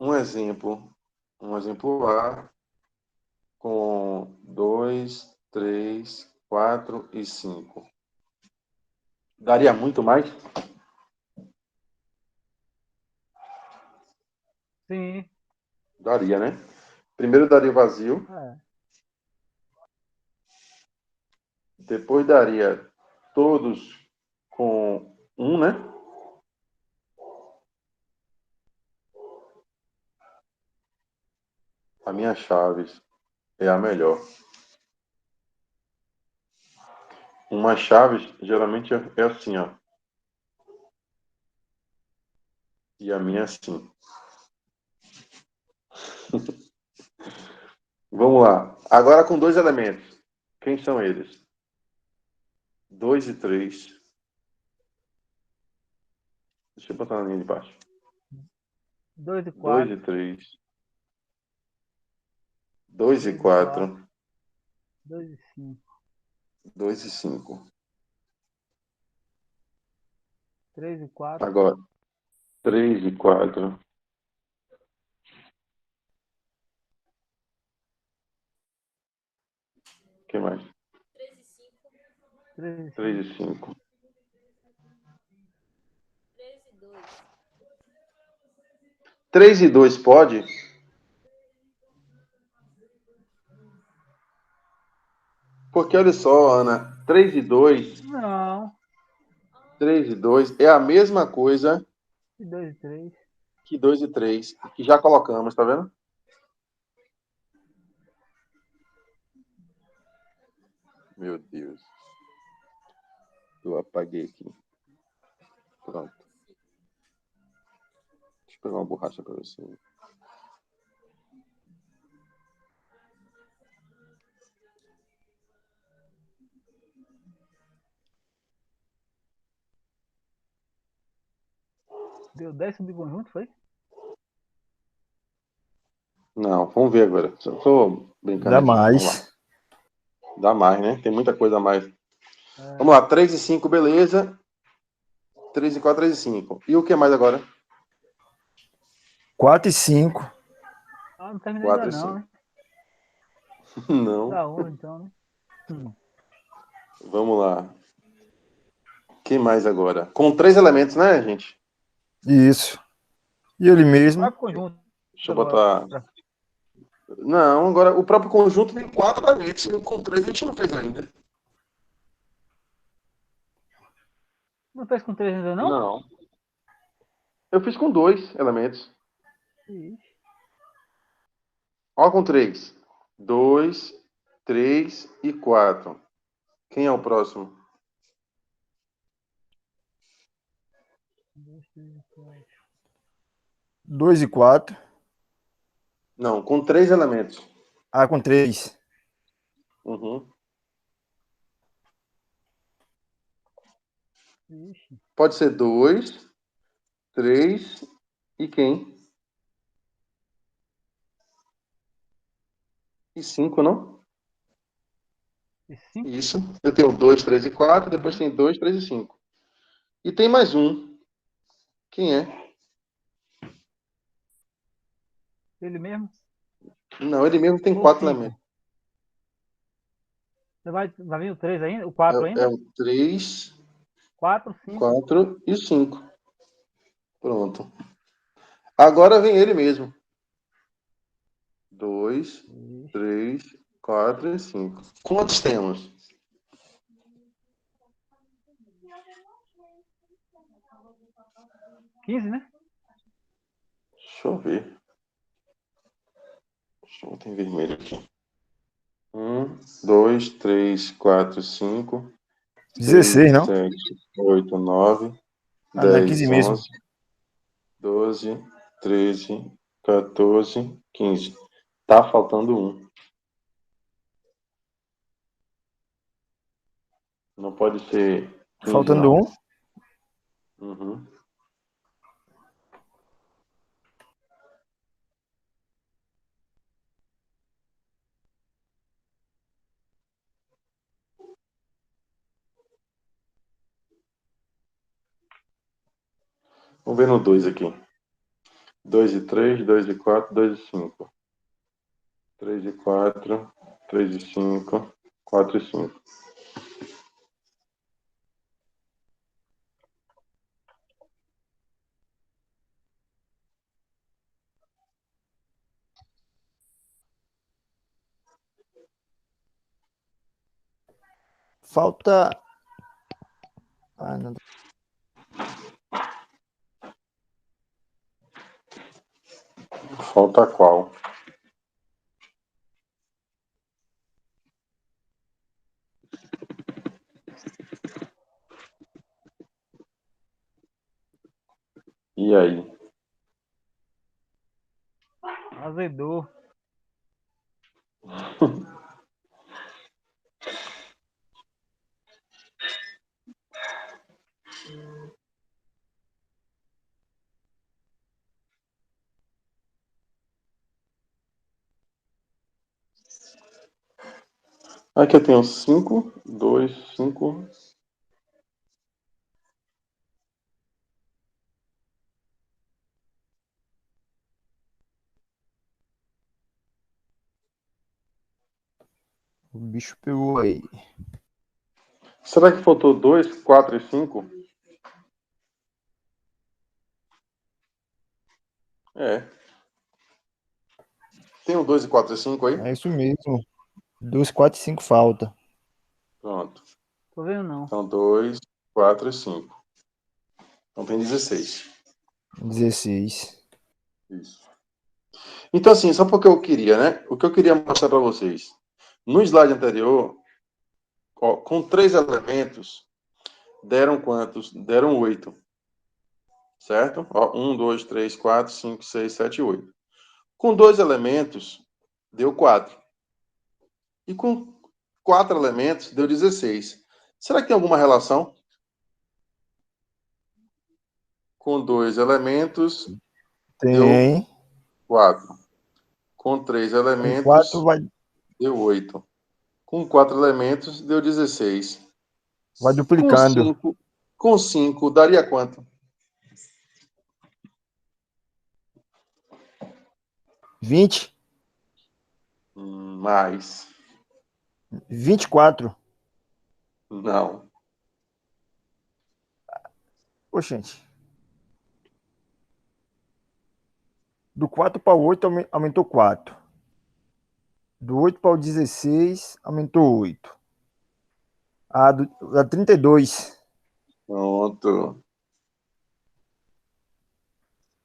um exemplo A com 2, 3, 4 e 5? Daria muito mais? Sim. Daria, né? Primeiro daria o vazio, É. depois daria todos com 1, né? A minha chave é a melhor. Uma chave geralmente é assim, ó. E a minha é assim. Vamos lá. Agora com dois elementos. Quem são eles? 2 e 3. Deixa eu botar na linha de baixo. 2 e 2 4. e 3. 2 e 3 e 4. 4. 2 e 5. 2 e 5. 3 e 4. Agora, 3 e 4. O que mais? 3 e 5. 3 e 5. 3 e 5. 3 e 2. 3 e 2 pode? Porque olha só, Ana. 3 e 2. Não. 3 e 2 é a mesma coisa E 2 e 3. que 2 e 3. Que já colocamos, tá vendo? Meu Deus. Eu apaguei aqui. Pronto. Deixa eu pegar uma borracha para você. Deu 10 subconjuntos, foi? Não, vamos ver agora. Só tô brincando Dá aqui. Vamos lá. mais. Dá mais, né? Tem muita coisa a mais. É. Vamos lá. 3 e 5, beleza. 3 e 4, 3 e 5. E o que mais agora? 4 e 5. Ah, não terminou 4 ainda e não, 5. né? Não. Dá 11 então, né? Vamos lá. O que mais agora? Com 3 elementos, né, gente? Isso. E ele mesmo. 4 conjuntos Deixa eu agora. botar. Não, agora o próprio conjunto tem 4 elementos. Com 3 a gente não fez ainda. Não fez com 3 ainda não? Não. Eu fiz com 2 elementos. Ixi. Ó, com 3. 2, 3 e 4. Quem é o próximo? 2, 3, 4. 2 e 4. Não, com 3 elementos. Ah, com 3. Uhum. Ixi. Pode ser 2, 3 e quem? E 5, não? E 5? Isso. Eu tenho 2, 3 e 4. Depois tem 2, 3 e 5. E tem mais um. Quem é? Ele mesmo? Não, ele mesmo tem Ou 4 5? elementos. Você vai vir o 3 ainda? O 4 É ainda? o 3, 4, 5. 4 e 5. Pronto. Agora vem ele mesmo. 2, Ixi. 3, 4 e 5. Quantos temos? 15, né? Deixa eu ver. Deixa eu botar em vermelho aqui. 1, 2, 3, 4, 5, 16, 6, não? 7, 8, 9, Ah, não é 15 10, mesmo. 11, 12, 13, 14, 15. Tá faltando um. Não pode ser Faltando um. Uhum. Vamos ver no 2 aqui. 2 e 3, 2 e 4, 2 e 5. 3 e 4, 3 e 5, 4 e 5. Falta. Ah, não. Falta qual? E aí? Azedou. Aqui eu tenho 5, 2, 5. O bicho pegou aí. Será que faltou 2, 4 e 5? É. Tem o 2 e 4 e 5 aí? É isso mesmo. 2, 4 e 5 falta. Pronto. Tô vendo não. Então 2, 4 e 5. Então tem 16. 16. Isso. Então, assim, só porque eu queria, né? O que eu queria mostrar para vocês. No slide anterior, ó, com 3 elementos, deram quantos? Deram 8. Certo? Ó, 1, 2, 3, 4, 5, 6, 7, 8. Com 2 elementos, deu 4. E com 4 elementos, deu 16. Será que tem alguma relação? Com 2 elementos, deu Tem. 4. Com 3 Com 4 elementos, deu 8. Com 4 elementos, deu 16. vai Com duplicando. 5, com 5 daria quanto? 20. Mais. 24. Não. Oxente. Do 4 para o 8 aumentou 4. Do 8 para o 16 aumentou 8. Da 32. Pronto.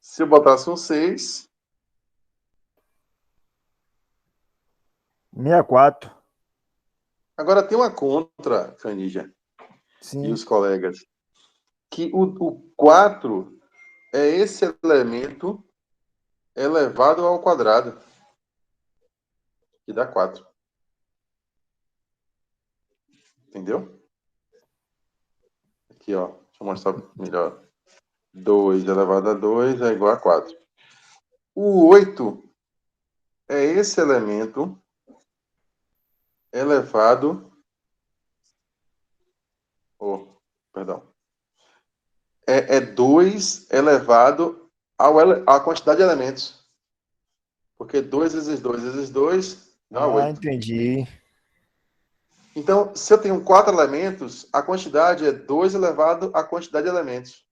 Se eu botasse um 6, 64. agora tem uma contra, Canija, e Sim. os colegas, que o 4 é esse elemento elevado ao quadrado, que dá 4. Entendeu? Aqui, ó. Deixa eu mostrar melhor. 2 elevado a 2 é igual a 4. O 8 é esse elemento elevado... Oh, perdão. É 2 elevado à quantidade de elementos. Porque 2 vezes 2 dá Ah, 8. entendi. Então, se eu tenho 4 elementos, a quantidade é 2 elevado à quantidade de elementos.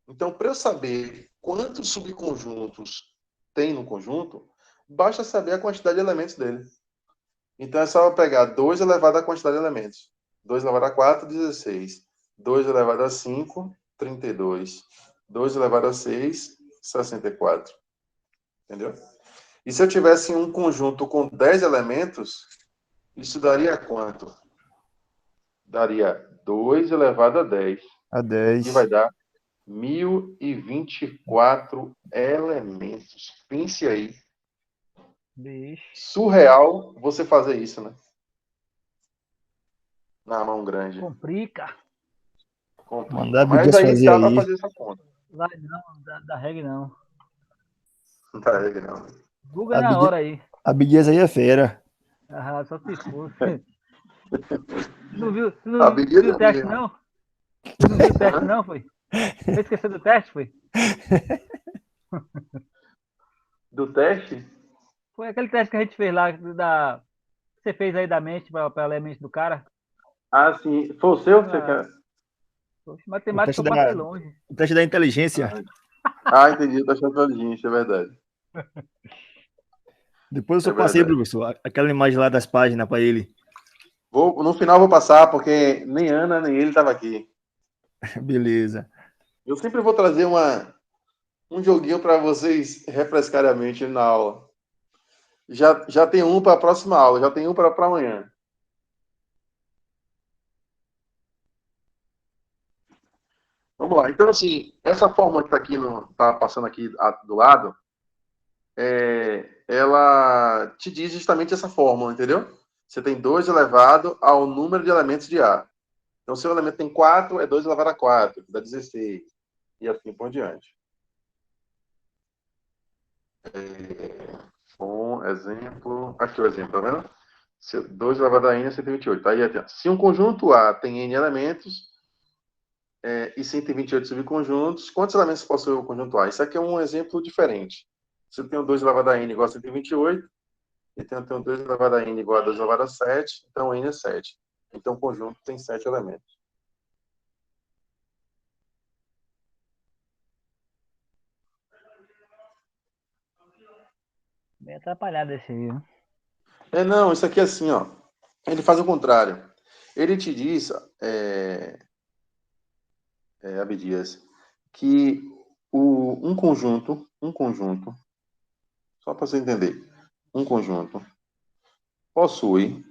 Então, para eu saber quantos subconjuntos tem no conjunto, basta saber a quantidade de elementos dele. Então, é só eu pegar 2 elevado à quantidade de elementos. 2 elevado a 4, 16. 2 elevado a 5, 32. 2 elevado a 6, 64. Entendeu? E se eu tivesse um conjunto com 10 elementos, isso daria quanto? Daria 2 elevado a 10, A que vai 10. dar 1024 elementos. Pense aí. Bicho. Surreal você fazer isso, né? Na mão grande. Complica. Conta. Mandar Mas Abdias aí fazer dá pra aí. fazer essa conta. Vai não, da reg não. Não tá legal. Google na hora aí. Abdias aí é fera. Ah, só se fosse. Não viu, A não medida viu o é teste, mesmo. não? Tu não viu o teste, Hã? não, foi? Você esqueceu do teste, foi? Do teste? Foi aquele teste que a gente fez lá, que você fez aí da mente, pra ler a mente do cara. Ah, sim. Foi o seu que você Ah, quer? poxa, O matemática teste eu passei da, longe. o teste da inteligência. Entendi. Tá achando inteligente, é verdade. Depois eu É só passei, verdade. professor, aquela imagem lá das páginas para ele. No final eu vou passar, porque nem Ana nem ele estavam aqui. Beleza. Eu sempre vou trazer um joguinho para vocês refrescarem a mente na aula. Já tem um para a próxima aula, já tem um para amanhã. Vamos lá. Então, assim, essa fórmula que está aqui, tá passando aqui do lado, ela te diz justamente essa fórmula, entendeu? Você tem 2 elevado ao número de elementos de A. Então, se o elemento tem 4, é 2 elevado a 4, que dá 16. E assim por diante. Bom exemplo. Aqui o exemplo, tá vendo? 2 elevado a n é 128. Aí, se um conjunto A tem n elementos e 128 subconjuntos, quantos elementos possui o conjunto A? Isso aqui é um exemplo diferente. Se eu tenho 2 elevado a n igual a 128, e tenho 2 elevado a n igual a 2 elevado a 7, então n é 7. Então o conjunto tem 7 elementos. Bem atrapalhado esse aí, viu? Não, isso aqui é assim, ó. Ele faz o contrário. Ele te diz, Abdias, que um conjunto, só para você entender, um conjunto possui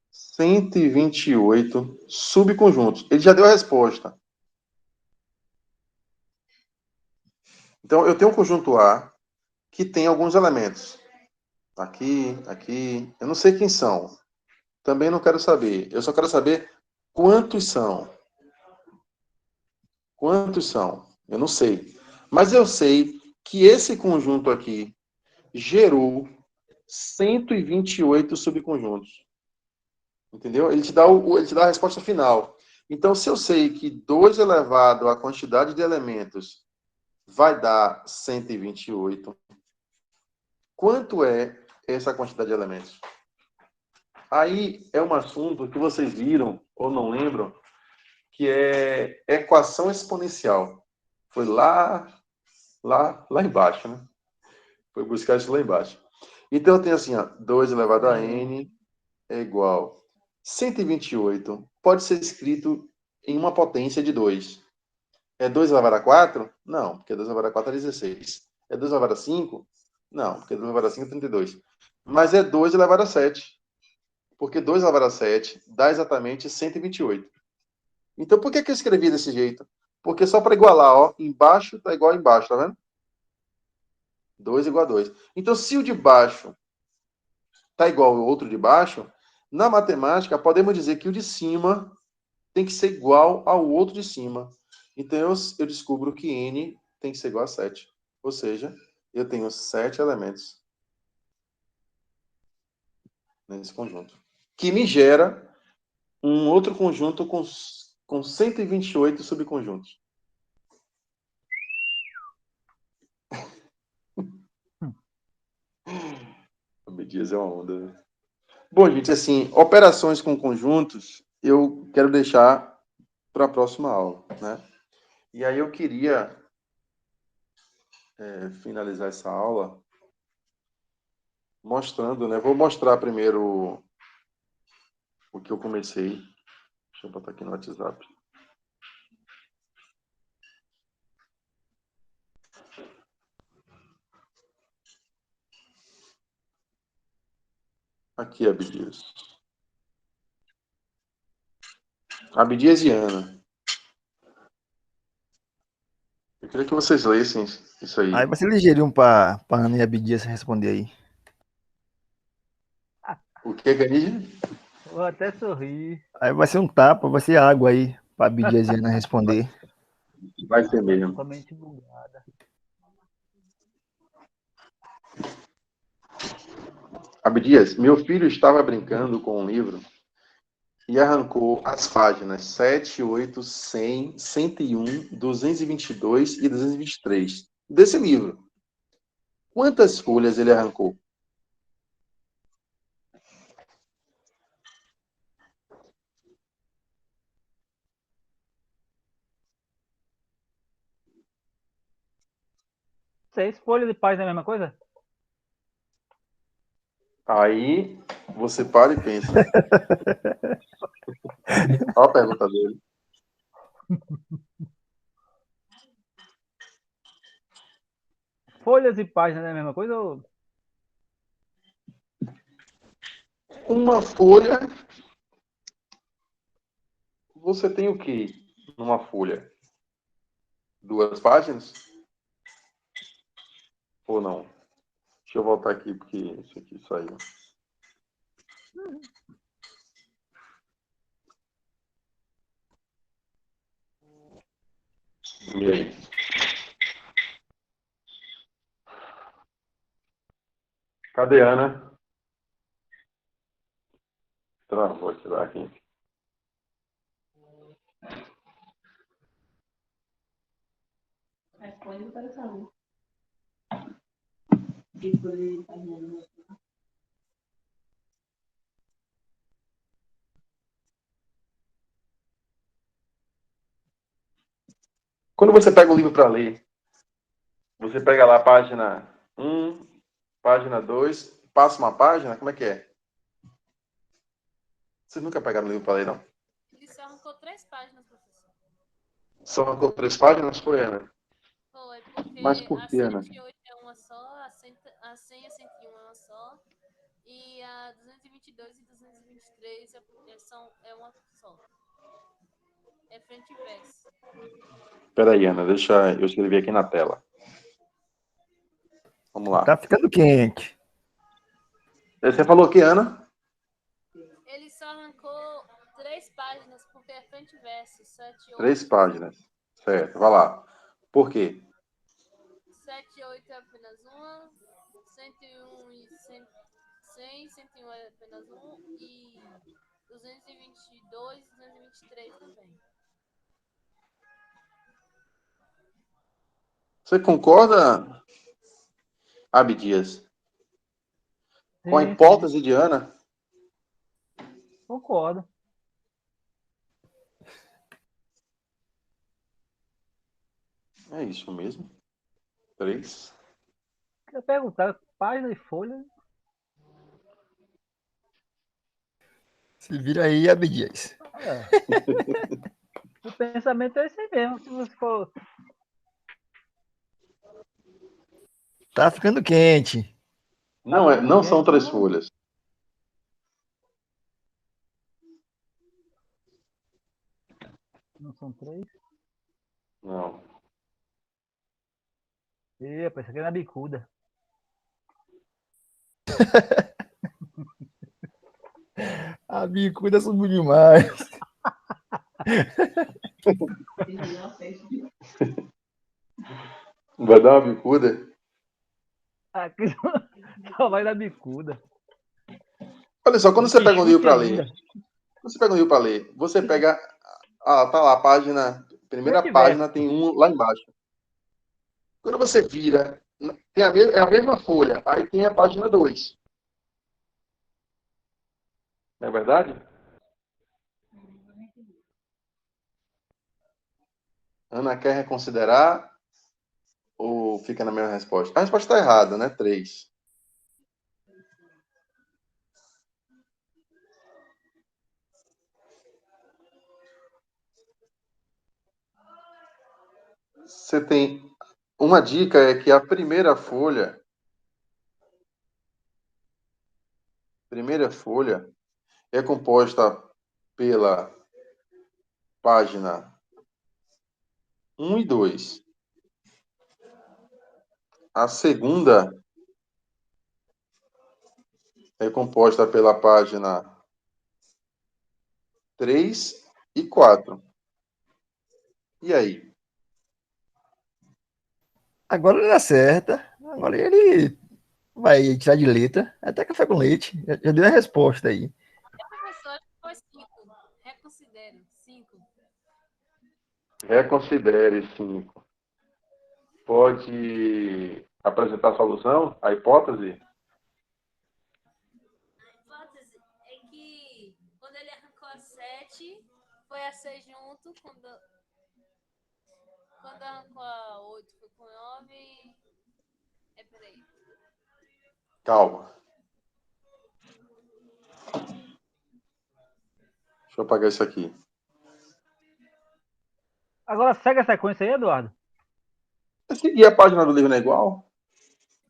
128 subconjuntos. Ele já deu a resposta. Então, eu tenho um conjunto A que tem alguns elementos. Aqui, aqui. Eu não sei quem são. Também não quero saber. Eu só quero saber quantos são. Quantos são? Eu não sei. Mas eu sei que esse conjunto aqui gerou 128 subconjuntos. Entendeu? Ele te dá a resposta final. Então, se eu sei que 2 elevado à quantidade de elementos vai dar 128, quanto é essa quantidade de elementos? Aí é um assunto que vocês viram, ou não lembram, que é equação exponencial. Foi lá embaixo, né? Foi buscar isso lá embaixo. Então, eu tenho assim, ó, 2 elevado a n é igual 128. Pode ser escrito em uma potência de 2. É 2 elevado a 4? Não, porque 2 elevado a 4 é 16. É 2 elevado a 5? Não, porque 2 elevado a 5 é 32. Mas é 2 elevado a 7. Porque 2 elevado a 7 dá exatamente 128. Então, por que eu escrevi desse jeito? Porque só para igualar, ó, embaixo está igual a embaixo, tá vendo? 2 igual a 2. Então, se o de baixo está igual ao outro de baixo, na matemática, podemos dizer que o de cima tem que ser igual ao outro de cima. Então, eu descubro que n tem que ser igual a 7. Ou seja, eu tenho 7 elementos nesse conjunto. Que me gera um outro conjunto com 128 subconjuntos. O Dias é uma onda, né? Bom, gente, assim, operações com conjuntos, eu quero deixar para a próxima aula, né? E aí eu queria finalizar essa aula mostrando, né? Vou mostrar primeiro o que eu comecei. Deixa eu botar aqui no WhatsApp. Aqui, Abdias. Abdias e Ana. Eu queria que vocês lessem isso aí. Aí vai ser ligeirinho para Ana e Abdias responder aí. O que, Ganídia? Vou até sorrir. Aí vai ser um tapa, vai ser água aí, pra Abdias e Ana responder. Vai ser Agora mesmo. totalmente bugada. Abdias, meu filho estava brincando com um livro e arrancou as páginas 7, 8, 100, 101, 222 e 223 desse livro. Quantas folhas ele arrancou? Seis folhas de página é a mesma coisa? Aí você para e pensa. Olha a pergunta dele. Folhas e páginas é a mesma coisa? Uma folha, você tem o quê numa folha? 2 páginas? Ou não? Deixa eu voltar aqui, porque isso aqui saiu. E aí? Cadê a Ana? Vou tirar aqui. Responde para essa um. Quando você pega o livro para ler, você pega lá a página 1, página 2, passa uma página, como é que é? Vocês nunca pegaram o livro para ler, não? Ele só arrancou 3 páginas, professor. Só arrancou 3 páginas, foi, Ana? Foi, porque Mas por a que, Ana? 108 é uma só, a 100 e a 101 é uma só, e a 222 e 223 é uma só. É frente e verso. Peraí, Ana, deixa eu escrever aqui na tela. Vamos lá. Tá ficando quente. Você falou que, Ana? Ele só arrancou 3 páginas, porque é frente e verso. 7 e 3 8. páginas. Certo, vai lá. Por quê? 7 e 8 é apenas uma. 101 e 100, 101 é apenas um. E 222 e 223 também. Você concorda, Abdias, com a Sim, sim. hipótese de Ana? Concordo. É isso mesmo. 3. Queria perguntar, página e folha? Se vira aí, Abdias. É. O pensamento é esse aí mesmo. Se você for. Tá ficando quente. Não, ficando não são quente, 3 não. folhas. Não são três? Não. Ih, rapaz, isso aqui é na bicuda. A bicuda subiu demais. Vai dar uma bicuda? Aqui só vai na bicuda. Olha só, quando você pega um livro Chute para ler, ainda. você pega. Ah, tá lá, a página. Primeira Frente e página verso. tem um lá embaixo. Quando você vira, tem é a mesma folha. Aí tem a página 2. Não é verdade? Ana quer reconsiderar ou fica na mesma resposta? A resposta está errada, né? 3. Você tem. Uma dica é que a primeira folha é composta pela página 1 e 2. A segunda é composta pela página 3 e 4. E aí? Agora ele acerta. Agora ele vai tirar de letra. Até café com leite. Já deu a resposta aí. Professor, foi 5. Reconsidero. 5. Reconsidere 5. Pode apresentar a solução, a hipótese? A hipótese é que quando ele arrancou a 7, foi a 6 junto. Quando arrancou a 8, foi com 9. Peraí. Calma. Deixa eu apagar isso aqui. Agora segue a sequência aí, Eduardo. Eu segui a página do livro, não é igual?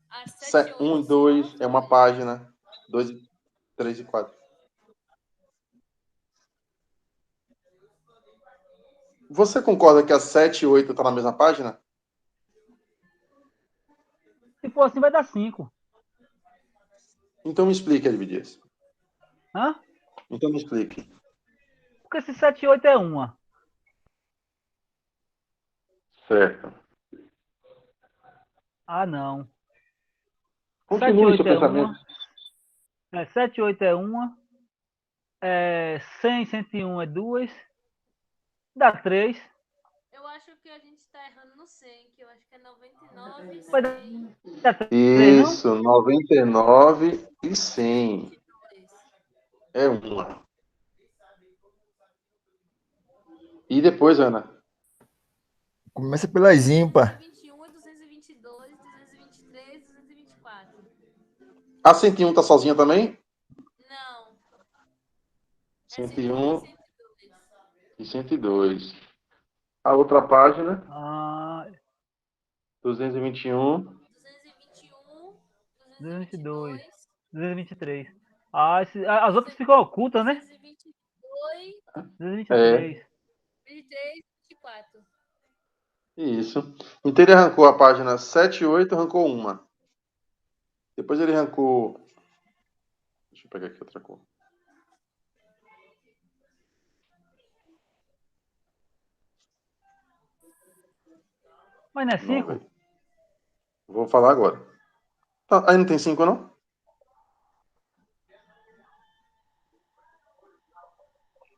A 7 e 8 1 e 2 é uma página. 2, 3 e 4. Você concorda que a 7 e 8 estão na mesma página? Se for assim, vai dar 5. Então me explique, Edvidias. Hã? Então me explique. Porque se 7 e 8 é uma. Certo. Ah, não. 7 e Continue 8 seu é pensamento. uma. 7 e 8 é uma. 100, 101 é 2. Dá 3. Eu acho que a gente tá errando no 100, que eu acho que é 99 e Vai 100. dar 3, não? Isso, 99 e 100. 22. É uma. E depois, Ana? Começa pelas ímpar. 221 e 222, 223, 224. A 101 tá sozinha também? Não. É 101 102. e 102. A outra página, Ah, 221. 221, 222. 222, 223. As outras ficam ocultas, né? 222, 223. 23, 24. Isso. Então ele arrancou a página 7 e 8, arrancou uma. Depois ele arrancou. Deixa eu pegar aqui outra cor. Mas não é Não, 5? velho. Vou falar agora. Tá, aí não tem 5, não?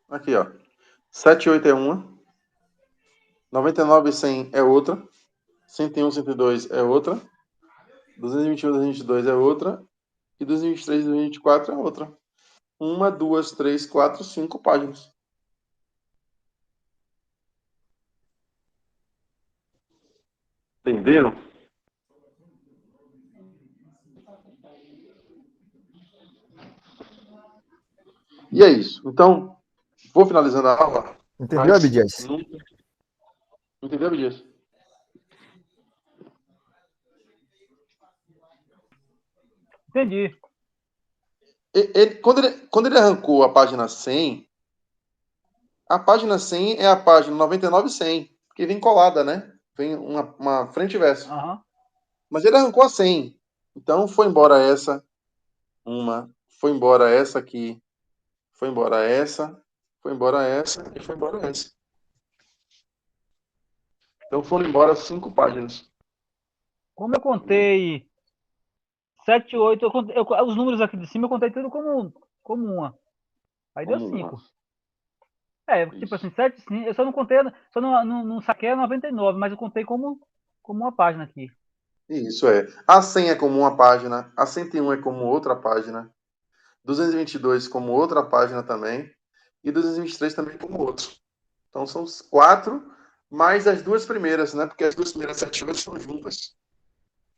Aqui, ó. 7 e 8 é uma. 99 e 100 é outra. 101, 102 é outra. 221, 222 é outra. E 223, 224 é outra. 1, 2, 3, 4, 5 páginas. Entenderam? E é isso. Então, vou finalizando a aula. Entendeu, Mas Abdias? nunca. Entendeu, Abdias? Entendi. Quando ele arrancou a página 100 é a página 99 e 100, porque vem colada, né? Vem uma frente e verso. Aham. Mas ele arrancou a 100. Então foi embora essa, uma, foi embora essa aqui, foi embora essa, foi embora essa e foi embora essa. Então foram embora 5 páginas. Como eu contei 7, 8, os números aqui de cima eu contei tudo como uma. Aí deu Como 5. uma. Tipo Isso. assim, 7, 5. Eu só não contei, só não saquei a 99, mas eu contei como uma página aqui. Isso é. A 100 é como uma página, a 101 é como outra página, 222 como outra página também, e 223 também como outro. Então são os 4, mais as duas primeiras, né? Porque as duas primeiras 7 horas são juntas.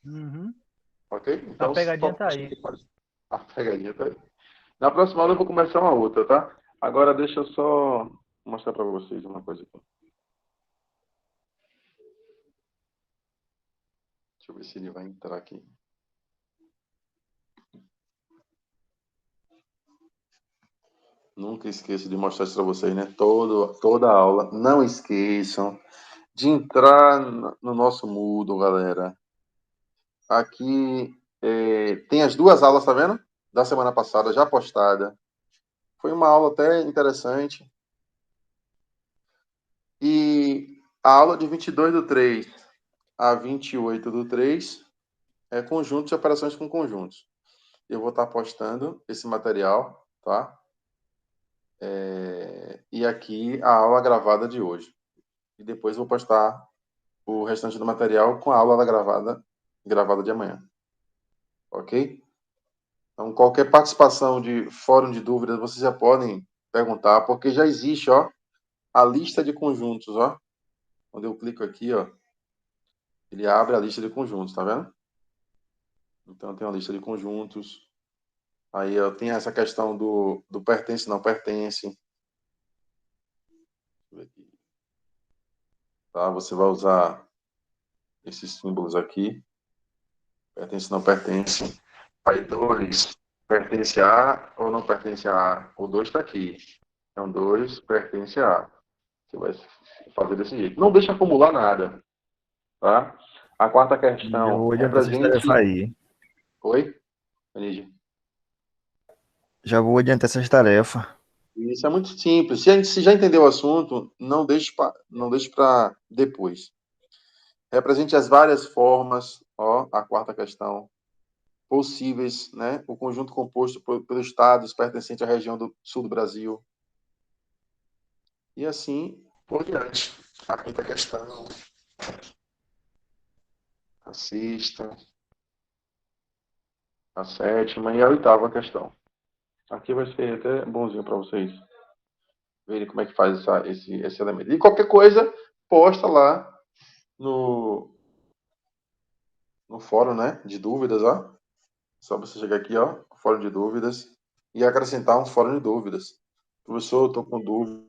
Uhum. Ok? A Então, pegadinha só tá aí. a pegadinha tá aí. Na próxima aula eu vou começar uma outra, tá? Agora deixa eu só mostrar para vocês uma coisa aqui. Deixa eu ver se ele vai entrar aqui. Nunca esqueço de mostrar isso para vocês, né? Toda aula. Não esqueçam de entrar no nosso Moodle, galera. Aqui tem as duas aulas, tá vendo? Da semana passada, já postada. Foi uma aula até interessante. a aula de 22/3 a 28/3 é conjunto de operações com conjuntos. Eu vou estar postando esse material, tá? E aqui a aula gravada de hoje. E depois vou postar o restante do material com a aula gravada de amanhã. Ok? Então, qualquer participação de fórum de dúvidas, vocês já podem perguntar, porque já existe, ó, a lista de conjuntos, ó. Quando eu clico aqui, ó, ele abre a lista de conjuntos, tá vendo? Então, tem uma lista de conjuntos. Aí, ó, tem essa questão do pertence e não pertence. Deixa eu ver aqui. Tá? Você vai usar esses símbolos aqui. Pertence e não pertence. Aí, 2, pertence a ou não pertence a? O 2 está aqui. Então, 2 pertence a. Você vai fazer desse jeito. Não deixa acumular nada. Tá? A quarta Eu questão, vou adiantar essas represente... tarefas aí. Oi? Anísio. Já vou adiantar essas tarefas. Isso é muito simples. Se já entendeu o assunto, não deixe para depois. Represente as várias formas, ó, a quarta questão, possíveis, né? O conjunto composto pelos estados pertencentes à região do sul do Brasil. E assim por diante. A quinta questão. A sexta. A sétima e a oitava questão. Aqui vai ser até bonzinho para vocês verem como é que faz esse elemento. E qualquer coisa, posta lá no fórum, né, de dúvidas, ó. Só você chegar aqui, ó, fórum de dúvidas, e acrescentar um fórum de dúvidas. Professor, estou com dúvida.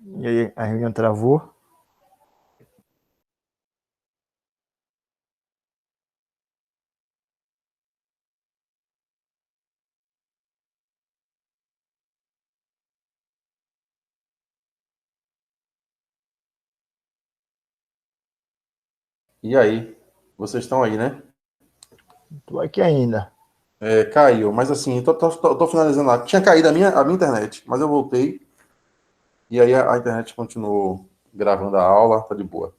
E aí, a reunião travou? E aí? Vocês estão aí, né? Tô aqui ainda. Caiu, mas assim, tô finalizando lá. Tinha caído a minha internet, mas eu voltei. E aí a internet continuou gravando a aula, tá de boa.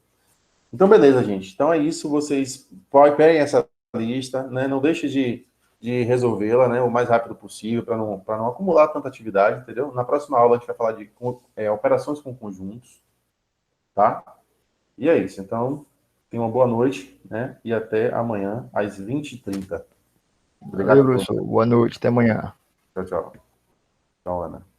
Então, beleza, gente. Então é isso. Vocês peguem essa lista, né? Não deixe de resolvê-la, né? O mais rápido possível, para não acumular tanta atividade, entendeu? Na próxima aula a gente vai falar de operações com conjuntos, tá? E é isso. Então, tenha uma boa noite, né? E até amanhã, às 20h30. Obrigado Valeu, a todos. professor. Boa noite. Até amanhã. Tchau, tchau. Tchau, Ana.